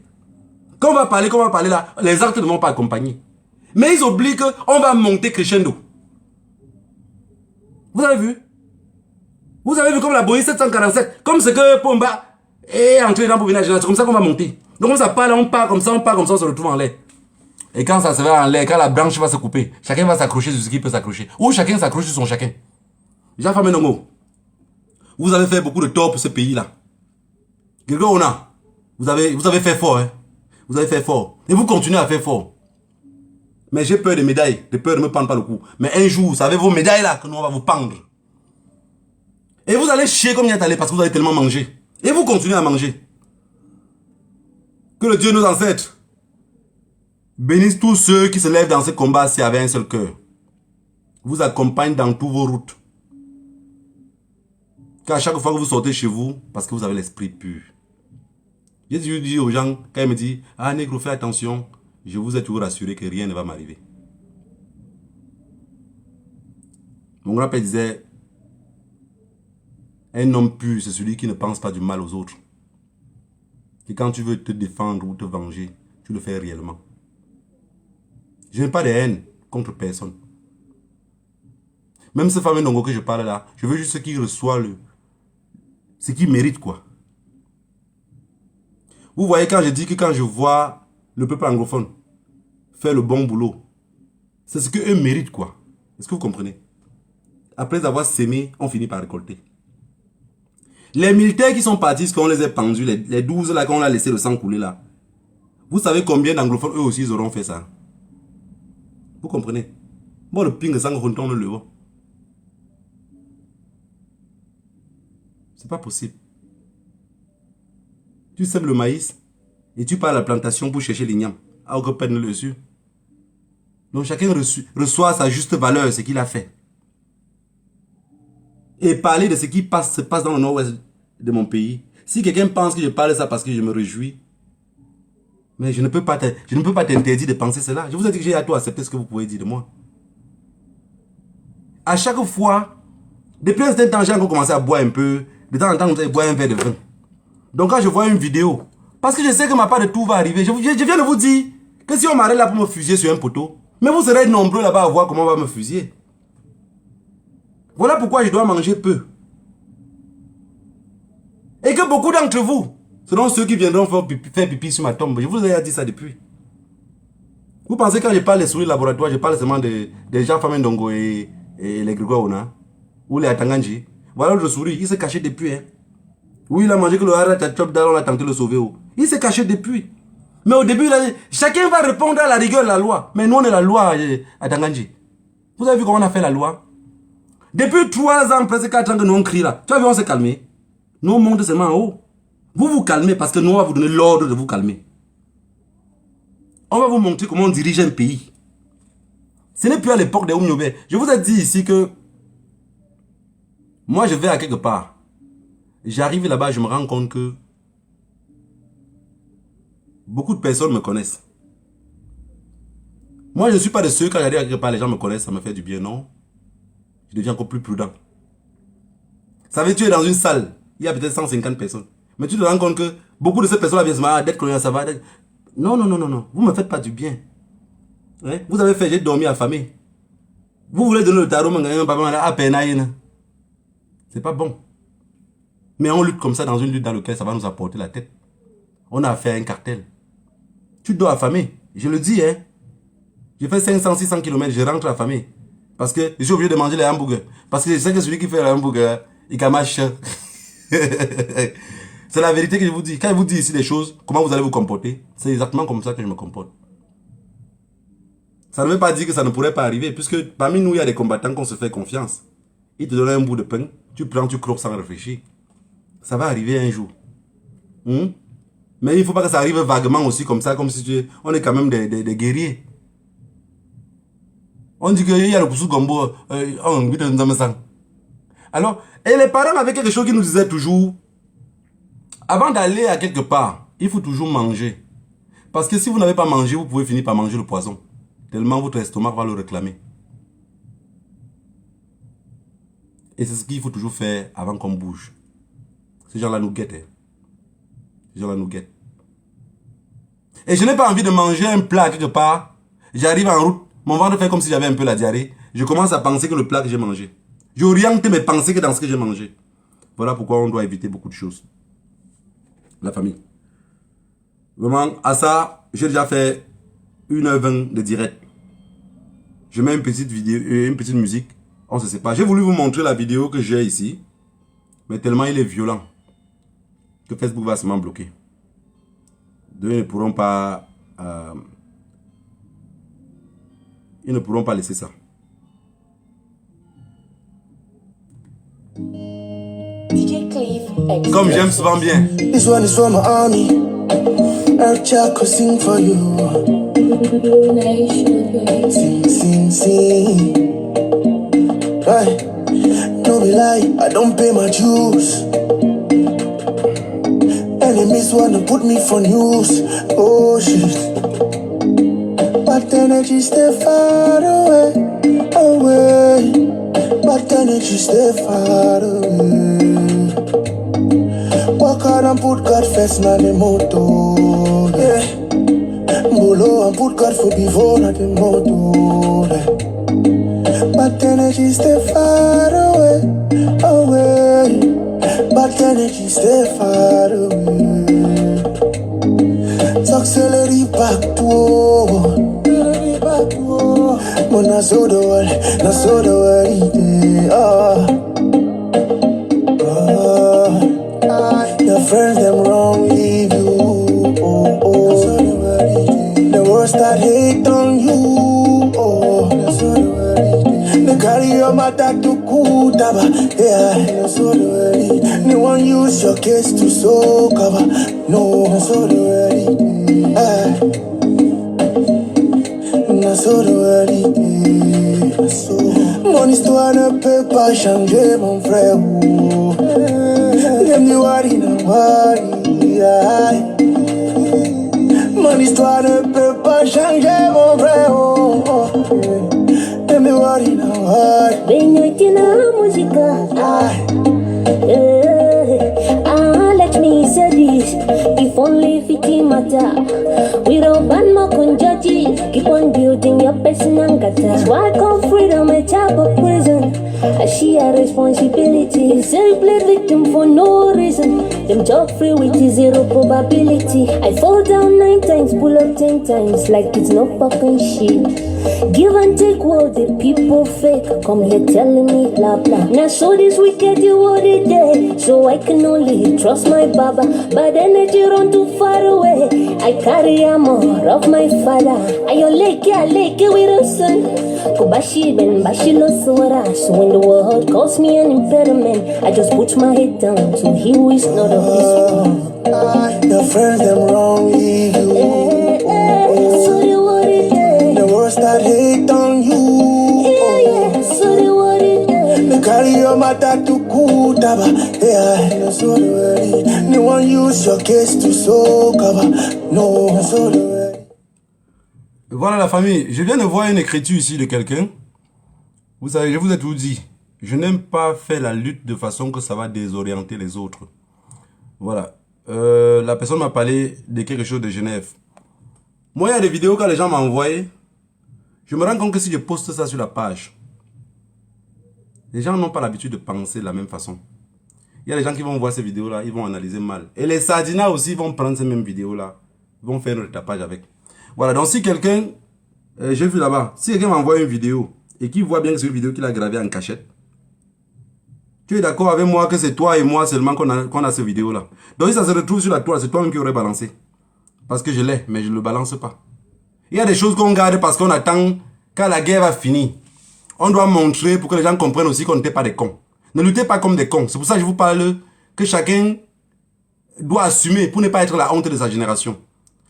Quand on va parler là, les actes ne vont pas accompagner. Mais ils oublient qu'on va monter crescendo. Vous avez vu? Vous avez vu comme la Boeing 747, comme ce que Pomba est entré dans le village, c'est comme ça qu'on va monter. Donc ça part, on part comme ça, on se retrouve en l'air. Et quand ça se va en l'air, quand la branche va se couper, chacun va s'accrocher sur ce qui peut s'accrocher. Ou chacun s'accroche sur son chacun. Jean-Famé Ndongo, vous avez fait beaucoup de tort pour ce pays-là. Grégoire Ona, vous avez fait fort, hein. Vous avez fait fort. Et vous continuez à faire fort. Mais j'ai peur des médailles, j'ai peur de me pendre par le cou. Mais un jour, vous savez vos médailles là, que nous on va vous pendre. Et vous allez chier comme Yatale parce que vous avez tellement mangé. Et vous continuez à manger. Que le Dieu de nos ancêtres bénisse tous ceux qui se lèvent dans ce combat-ci avec un seul cœur. Vous accompagne dans toutes vos routes. Qu'à chaque fois que vous sortez chez vous, parce que vous avez l'esprit pur. J'ai toujours dit aux gens, quand ils me disent, ah négro, fais attention, je vous ai toujours rassuré que rien ne va m'arriver. Mon grand-père disait, un homme pur, c'est celui qui ne pense pas du mal aux autres. Et quand tu veux te défendre ou te venger, tu le fais réellement. Je n'ai pas de haine contre personne. Même ce fameux Ndongo que je parle là, je veux juste qu'il reçoit ce qu'il mérite, quoi. Vous voyez, quand je dis que quand je vois le peuple anglophone faire le bon boulot, c'est ce qu'eux méritent, quoi. Est-ce que vous comprenez? Après avoir sémé, on finit par récolter. Les militaires qui sont partis, qu'on les a pendus, les 12 là, qu'on a laissé le sang couler là, vous savez combien d'anglophones, eux aussi, ils auront fait ça? Vous comprenez? Moi, le ping sang retourne le haut. C'est pas possible. Tu sèmes le maïs et tu pars à la plantation pour chercher l'igname. À aucun peine le dessus. Donc chacun reçoit sa juste valeur, ce qu'il a fait. Et parler de ce qui se passe dans le nord-ouest de mon pays. Si quelqu'un pense que je parle de ça parce que je me réjouis, mais je ne peux pas t'interdire de penser cela. Je vous ai dit que j'ai à toi accepter ce que vous pouvez dire de moi. À chaque fois, depuis un certain temps, j'ai encore commencé à boire un peu. De temps en temps, vous allez boire un verre de vin. Donc quand je vois une vidéo, parce que je sais que ma part de tout va arriver, je viens de vous dire que si on m'arrête là pour me fusiller sur un poteau, mais vous serez nombreux là-bas à voir comment on va me fusiller. Voilà pourquoi je dois manger peu. Et que beaucoup d'entre vous seront ceux qui viendront faire pipi sur ma tombe. Je vous ai dit ça depuis. Vous pensez que quand je parle des souris laboratoires, je parle seulement des gens Famé Ndongo et les Grégoire Ona, ou les Atanganji. Voilà l'autre souris, il s'est caché depuis. Hein. Oui, il a mangé que le Harat a chop on a tenté de le sauver. Il s'est caché depuis. Mais au début, chacun va répondre à la rigueur de la loi. Mais nous, on est la loi à Tanganji. Vous avez vu comment on a fait la loi? Depuis 3 ans, presque 4 ans que nous on crie là. Tu as vu, on s'est calmé. Nous, on monte seulement en haut. Vous vous calmez parce que nous, on va vous donner l'ordre de vous calmer. On va vous montrer comment on dirige un pays. Ce n'est plus à l'époque des Oumniobé. Je vous ai dit ici que moi, je vais à quelque part. J'arrive là-bas, je me rends compte que beaucoup de personnes me connaissent. Moi, je ne suis pas de ceux, quand j'arrive à quelque part, les gens me connaissent, ça me fait du bien, non. Je deviens encore plus prudent. Ça veut dire que tu es dans une salle, il y a peut-être 150 personnes. Mais tu te rends compte que beaucoup de ces personnes-là viennent se dire, d'être colonial, ça va. Non, non, non, non, non. Vous ne me faites pas du bien. Hein? Vous avez fait, j'ai dormi affamé. Vous voulez donner le tarot, c'est pas bon. Mais on lutte comme ça dans une lutte dans laquelle ça va nous apporter la tête. On a affaire à un cartel. Tu dors affamé. Je le dis, hein. J'ai fait 500, 600 km, je rentre affamé. Parce que je suis obligé de manger les hamburgers. Parce que je sais que celui qui fait les hamburgers, il camache. C'est la vérité que je vous dis. Quand je vous dis ici des choses, comment vous allez vous comporter, c'est exactement comme ça que je me comporte. Ça ne veut pas dire que ça ne pourrait pas arriver, puisque parmi nous, il y a des combattants qu'on se fait confiance. Ils te donnent un bout de pain, tu prends, tu croques sans réfléchir. Ça va arriver un jour. Mais il ne faut pas que ça arrive vaguement aussi comme ça, comme si on est quand même des guerriers. On dit qu'il y a le Koussou Gombo, alors, et les parents avaient quelque chose qui nous disaient toujours, avant d'aller à quelque part, il faut toujours manger. Parce que si vous n'avez pas mangé, vous pouvez finir par manger le poison. Tellement votre estomac va le réclamer. Et c'est ce qu'il faut toujours faire avant qu'on bouge. Ces gens-là nous guettent. Hein. Ces gens-là nous guettent. Et je n'ai pas envie de manger un plat quelque part. J'arrive en route. Mon ventre fait comme si j'avais un peu la diarrhée. Je commence à penser que le plat que j'ai mangé. J'oriente mes pensées que dans ce que j'ai mangé. Voilà pourquoi on doit éviter beaucoup de choses. La famille. Vraiment, à ça, j'ai déjà fait 1h20 de direct. Je mets une petite vidéo, une petite musique. On se sépare. J'ai voulu vous montrer la vidéo que j'ai ici. Mais tellement il est violent. Que Facebook va seulement bloquer. Ils ne pourront pas... ils ne pourront pas laisser ça. Comme j'aime souvent bien. This one is from my army. Ercha could sing for you. Sing, sing, sing. Right. No be lie, I don't pay my dues. Enemies wanna put me for news. Oh shit. But energy stay far away, away. But energy stay far away. Walk out and put God first, na the motto. Yeah. Bolo and put God for before, na the motto. Yeah. But energy stay far away, away. But energy stay far away. Accelerate back to but na so the world your friends them wrong leave you. The world start hate on you. They carry your matter to Kutaba. Yeah, they won't use your case to so cover. No, mon histoire ne peut pas changer mon frère. Mon histoire ne peut pas changer mon frère. Let me say this, if only if it matter. We don't ban more kunjaji, keep on building your personal gata. Why come freedom a type of prison? I she a responsibility. Self-blame victim for no reason. Them talk free with zero probability. I fall down 9 times, pull up 10 times, like it's no fucking shit. Give and take what the people fake. Come here telling me blah blah. Now so this wicked you what it day. So I can only trust my baba. But energy run too far away. I carry armor of my father. I leke with a son. Kubashi ben bashilo sora. So when the world calls me an impediment, I just put my head down to he who is not of this world. Your friends them wrongly you. So they what it day. The worst that hate on you. So they what it day. They carry your matter to Kutaba. Yeah, so they worry. They won't use your case to so cover. No, so they worry. Voilà la famille, je viens de voir une écriture ici de quelqu'un. Vous savez, je vous ai tout dit. Je n'aime pas faire la lutte de façon que ça va désorienter les autres. Voilà. La personne m'a parlé de quelque chose de Genève. Moi, il y a des vidéos que les gens m'envoient. Je me rends compte que si je poste ça sur la page, les gens n'ont pas l'habitude de penser de la même façon. Il y a des gens qui vont voir ces vidéos-là, ils vont analyser mal. Et les sardinas aussi vont prendre ces mêmes vidéos-là. Ils vont faire un retapage avec. Voilà, donc si quelqu'un, j'ai vu là-bas, si quelqu'un m'envoie une vidéo et qu'il voit bien que c'est une vidéo qu'il a gravée en cachette, tu es d'accord avec moi que c'est toi et moi seulement qu'on a cette vidéo-là. Donc si ça se retrouve sur la toile, c'est toi-même qui aurais balancé. Parce que je l'ai, mais je ne le balance pas. Il y a des choses qu'on garde parce qu'on attend quand la guerre va finir. On doit montrer pour que les gens comprennent aussi qu'on n'était pas des cons. Ne luttez pas comme des cons. C'est pour ça que je vous parle que chacun doit assumer pour ne pas être la honte de sa génération.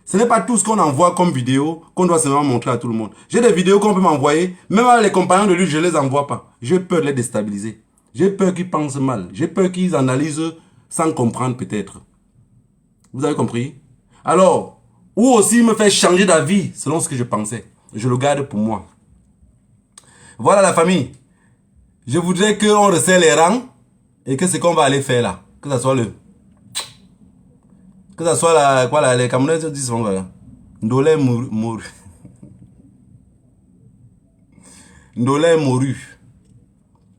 Ce n'est pas tout ce qu'on envoie comme vidéo qu'on doit seulement montrer à tout le monde. J'ai des vidéos qu'on peut m'envoyer, même avec les compagnons de lutte, je ne les envoie pas. J'ai peur de les déstabiliser. J'ai peur qu'ils pensent mal. J'ai peur qu'ils analysent sans comprendre peut-être. Vous avez compris? Alors, ou aussi me faire changer d'avis selon ce que je pensais. Je le garde pour moi. Voilà la famille. Je voudrais qu'on resserre les rangs et que ce qu'on va aller faire là, que ça soit les Camerounais disent voilà. Ndolé mouru. Ndolé mouru.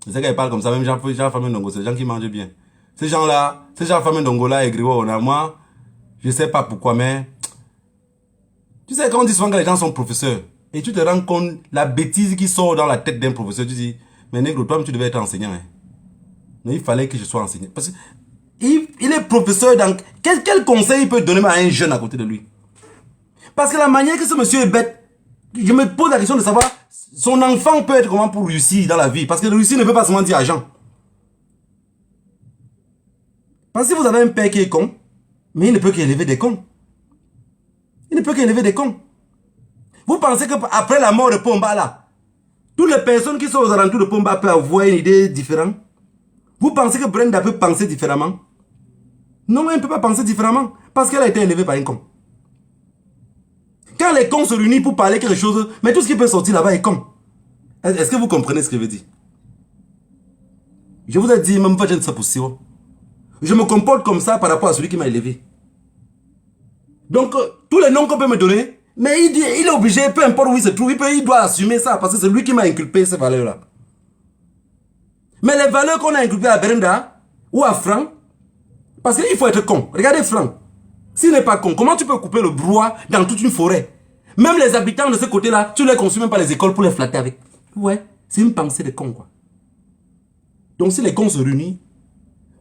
Je sais qu'elle parle comme ça, même gens famille Ndongo, c'est des gens qui mangent bien. Ces gens-là, ces gens famille Ndongo là, moi, je sais pas pourquoi, mais tu sais, quand on dit souvent que les gens sont professeurs, et tu te rends compte la bêtise qui sort dans la tête d'un professeur, tu dis, mais nègre, toi, tu devais être enseignant. Hein. Mais il fallait que je sois enseignant. Parce que il est professeur, donc quel conseil il peut donner à un jeune à côté de lui? Parce que la manière que ce monsieur est bête, je me pose la question de savoir, son enfant peut être comment pour réussir dans la vie? Parce que réussir ne veut pas seulement dire argent. Parce que si vous avez un père qui est con, mais il ne peut qu'élever des cons. Il ne peut qu'élever des cons. Vous pensez qu'après la mort de Pomba là, toutes les personnes qui sont aux alentours de Pomba peuvent avoir une idée différente? Vous pensez que Brenda peut penser différemment? Non, elle ne peut pas penser différemment. Parce qu'elle a été élevée par un con. Quand les cons se réunissent pour parler quelque chose, mais tout ce qui peut sortir là-bas est con. Est-ce que vous comprenez ce que je veux dire? Je vous ai dit, même pas je ne sais pas si je me comporte comme ça par rapport à celui qui m'a élevé. Donc, tous les noms qu'on peut me donner, mais il est obligé, peu importe où il se trouve, il doit assumer ça parce que c'est lui qui m'a inculpé ces valeurs-là. Mais les valeurs qu'on a inculpées à Brenda ou à Franck, parce qu'il faut être con. Regardez Franck. S'il n'est pas con, comment tu peux couper le brouhaha dans toute une forêt? Même les habitants de ce côté-là, tu les consumes même pas les écoles pour les flatter avec. Ouais, c'est une pensée de con, quoi. Donc si les cons se réunissent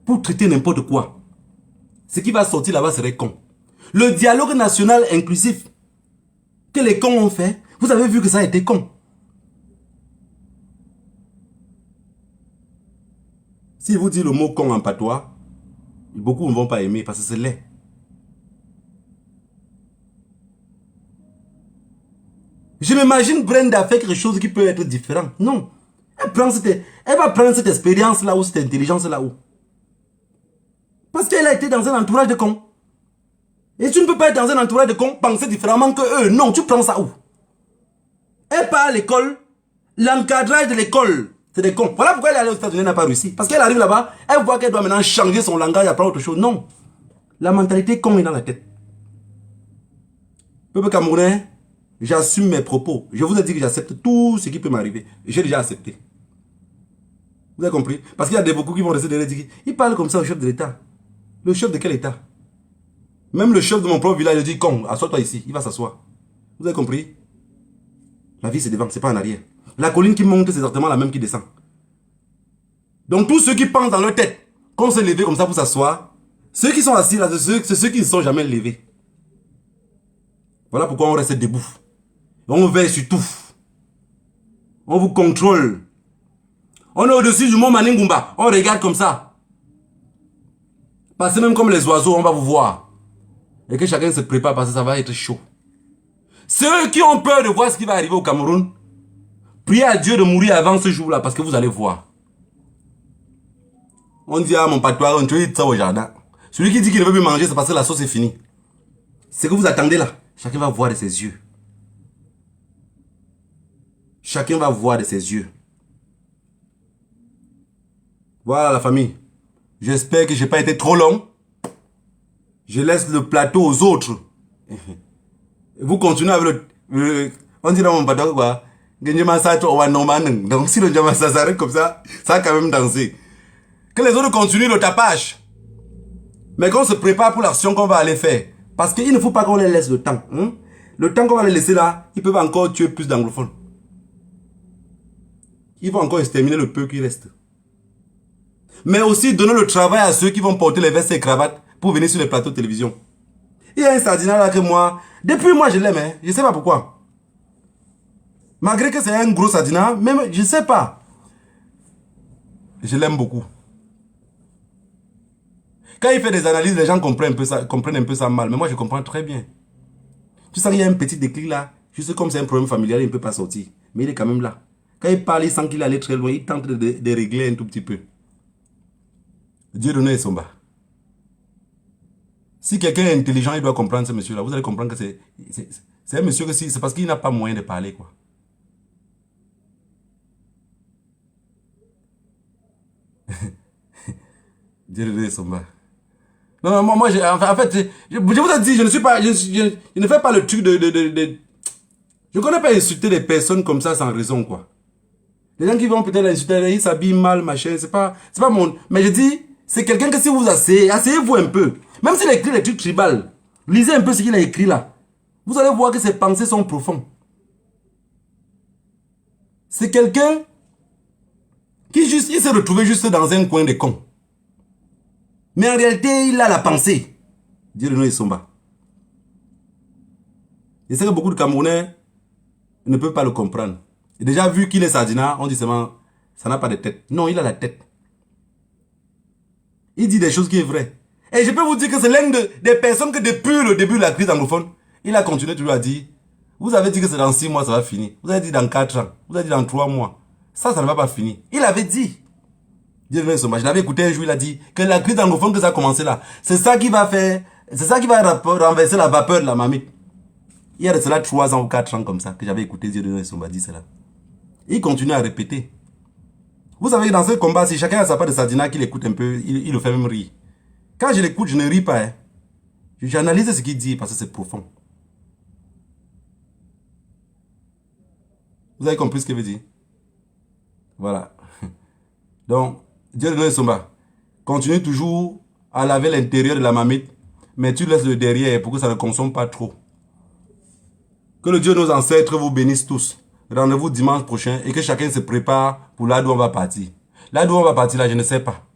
pour traiter n'importe quoi, ce qui va sortir là-bas serait con. Le dialogue national inclusif que les cons ont fait, vous avez vu que ça a été con. Si vous dites le mot con en patois, beaucoup ne vont pas aimer parce que c'est laid. Je m'imagine Brenda faire quelque chose qui peut être différent. Non. Elle va prendre cette expérience là-haut, cette intelligence là-haut. Parce qu'elle a été dans un entourage de cons. Et tu ne peux pas être dans un entourage de cons, penser différemment que eux. Non, tu prends ça où? Elle part à l'école, l'encadrage de l'école, c'est des cons. Voilà pourquoi elle est allée aux États-Unis, elle n'a pas réussi. Parce qu'elle arrive là-bas, elle voit qu'elle doit maintenant changer son langage, apprendre autre chose. Non. La mentalité con est dans la tête. Peuple camerounais, j'assume mes propos. Je vous ai dit que j'accepte tout ce qui peut m'arriver. J'ai déjà accepté. Vous avez compris? Parce qu'il y a beaucoup qui vont rester derrière et dire, il parle comme ça au chef de l'État. Le chef de quel État? Même le chef de mon propre village, il dit, Kong, assois-toi ici. Il va s'asseoir. Vous avez compris? La vie, c'est devant, c'est pas en arrière. La colline qui monte, c'est exactement la même qui descend. Donc, tous ceux qui pensent dans leur tête qu'on s'est levé comme ça pour s'asseoir, ceux qui sont assis là, c'est ceux qui ne sont jamais levés. Voilà pourquoi on reste debout. On veille sur tout. On vous contrôle. On est au-dessus du mont Maningumba. On regarde comme ça. Passez même comme les oiseaux, on va vous voir. Et que chacun se prépare parce que ça va être chaud. Ceux qui ont peur de voir ce qui va arriver au Cameroun, priez à Dieu de mourir avant ce jour-là parce que vous allez voir. On dit à mon patois, on dit ça au jardin. Celui qui dit qu'il ne veut plus manger, c'est parce que la sauce est finie. Ce que vous attendez là, chacun va voir de ses yeux. Chacun va voir de ses yeux. Voilà la famille. J'espère que je n'ai pas été trop long. Je laisse le plateau aux autres. Vous continuez avec on dit dans mon patois quoi. Donc si le Djama s'arrête comme ça va quand même danser. Que les autres continuent le tapage. Mais qu'on se prépare pour l'action qu'on va aller faire. Parce qu'il ne faut pas qu'on les laisse le temps. Hein? Le temps qu'on va les laisser là, ils peuvent encore tuer plus d'anglophones. Ils vont encore exterminer le peu qui reste. Mais aussi donner le travail à ceux qui vont porter les vestes et cravates pour venir sur les plateaux de télévision. Il y a un sardinat là que moi, depuis moi je l'aime, hein, je ne sais pas pourquoi. Malgré que c'est un gros sardinat, même je ne sais pas. Je l'aime beaucoup. Quand il fait des analyses, les gens comprennent un peu ça mal. Mais moi, je comprends très bien. Tu sens qu'il y a un petit déclic là. Juste comme c'est un problème familial, il ne peut pas sortir. Mais il est quand même là. Quand il parle, il sent qu'il allait très loin. Il tente de régler un tout petit peu. Dieu donne son bas. Si quelqu'un est intelligent, il doit comprendre ce monsieur-là. Vous allez comprendre que c'est un monsieur que c'est parce qu'il n'a pas moyen de parler, quoi. Dieu donne son bas. Non, moi, en fait, je vous ai dit, je ne suis pas, je ne fais pas le truc de je ne connais pas insulter des personnes comme ça sans raison, quoi. Les gens qui vont peut-être insulter, ils s'habillent mal, machin, c'est pas mon, mais je dis, c'est quelqu'un que si vous asseyez-vous un peu, même s'il a écrit des trucs tribales, lisez un peu ce qu'il a écrit là. Vous allez voir que ses pensées sont profondes. C'est quelqu'un qui il s'est retrouvé juste dans un coin de con. Mais en réalité, il a la pensée. Dieu de nous et son bas. Et c'est que beaucoup de Camerounais ne peuvent pas le comprendre. Et déjà, vu qu'il est sardinat, on dit seulement, ça n'a pas de tête. Non, il a la tête. Il dit des choses qui sont vraies. Et je peux vous dire que c'est l'un des personnes que depuis le début de la crise anglophone, il a continué toujours à dire, vous avez dit que c'est dans 6 mois, ça va finir. Vous avez dit dans 4 ans. Vous avez dit dans 3 mois. Ça ne va pas finir. Il avait dit. Je l'avais écouté un jour, il a dit que la crise anglophone que ça a commencé là, c'est ça qui va faire, c'est ça qui va renverser la vapeur de la marmite. Il y a de cela 3 ans ou 4 ans comme ça, que j'avais écouté Dieu de nous dit cela. Il continue à répéter. Vous savez que dans ce combat, si chacun a sa part de sardinat qu'il écoute un peu, il le fait même rire. Quand je l'écoute, je ne ris pas. Hein. J'analyse ce qu'il dit parce que c'est profond. Vous avez compris ce qu'il veut dire? Voilà. Donc, Dieu de Somba, continue toujours à laver l'intérieur de la marmite, mais tu laisses le derrière pour que ça ne consomme pas trop. Que le Dieu de nos ancêtres vous bénisse tous. Rendez-vous dimanche prochain et que chacun se prépare pour là d'où on va partir. Là d'où on va partir, là, je ne sais pas.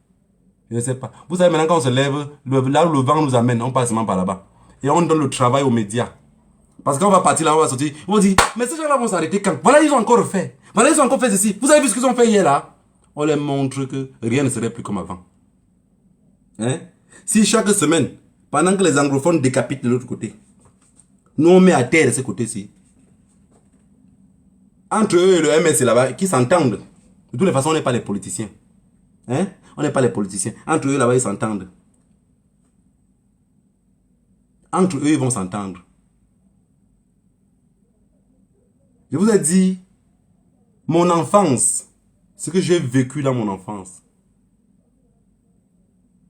Je ne sais pas. Vous savez, maintenant quand on se lève, là où le vent nous amène, on passe seulement par là-bas. Et on donne le travail aux médias. Parce qu'on va partir là, on va sortir. Ils vont dire, mais ces gens-là vont s'arrêter quand? Voilà, ils ont encore refait. Voilà, ils ont encore fait ceci. Vous avez vu ce qu'ils ont fait hier là? On les montre que rien ne serait plus comme avant. Hein? Si chaque semaine, pendant que les anglophones décapitent de l'autre côté, nous on met à terre de ce côté-ci. Entre eux et le MS là-bas, qui s'entendent. De toutes les façons, on n'est pas les politiciens. Hein? On n'est pas les politiciens. Entre eux là-bas, ils s'entendent. Entre eux, ils vont s'entendre. Je vous ai dit, mon enfance, ce que j'ai vécu dans mon enfance,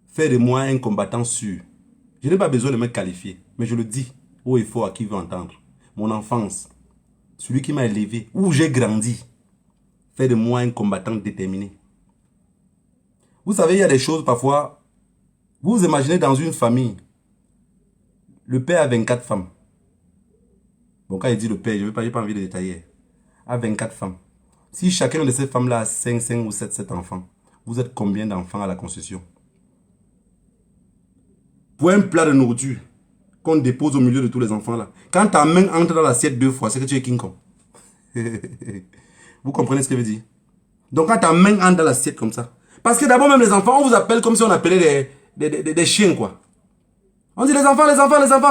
fait de moi un combattant sûr. Je n'ai pas besoin de me qualifier, mais je le dis haut et fort à qui veut entendre. Mon enfance, celui qui m'a élevé, où j'ai grandi, fait de moi un combattant déterminé. Vous savez, il y a des choses parfois. Vous vous imaginez dans une famille. Le père a 24 femmes. Bon, quand il dit le père, je n'ai pas envie de détailler. A 24 femmes. Si chacune de ces femmes-là a 5 ou 7 enfants, vous êtes combien d'enfants à la concession? Pour un plat de nourriture qu'on dépose au milieu de tous les enfants là. Quand ta main entre dans l'assiette 2 fois, c'est que tu es King Kong. Vous comprenez ce que je veux dire? Donc quand ta main entre dans l'assiette comme ça. Parce que d'abord même les enfants, on vous appelle comme si on appelait des chiens quoi. On dit les enfants,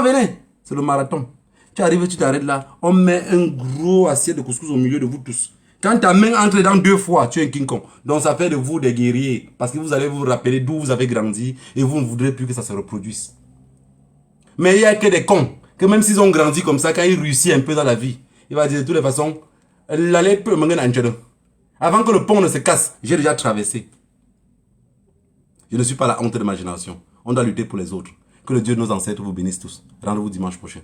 venez. C'est le marathon. Tu arrives, tu t'arrêtes là. On met un gros assiette de couscous au milieu de vous tous. Quand ta main entre dans 2 fois, tu es un King Kong. Donc ça fait de vous des guerriers. Parce que vous allez vous rappeler d'où vous avez grandi. Et vous ne voudrez plus que ça se reproduise. Mais il n'y a que des cons. Que même s'ils ont grandi comme ça, quand ils réussissent un peu dans la vie, il va dire de toutes les façons, l'aller peut me gagner. Avant que le pont ne se casse, j'ai déjà traversé. Je ne suis pas la honte de ma génération. On doit lutter pour les autres. Que le Dieu de nos ancêtres vous bénisse tous. Rendez-vous dimanche prochain.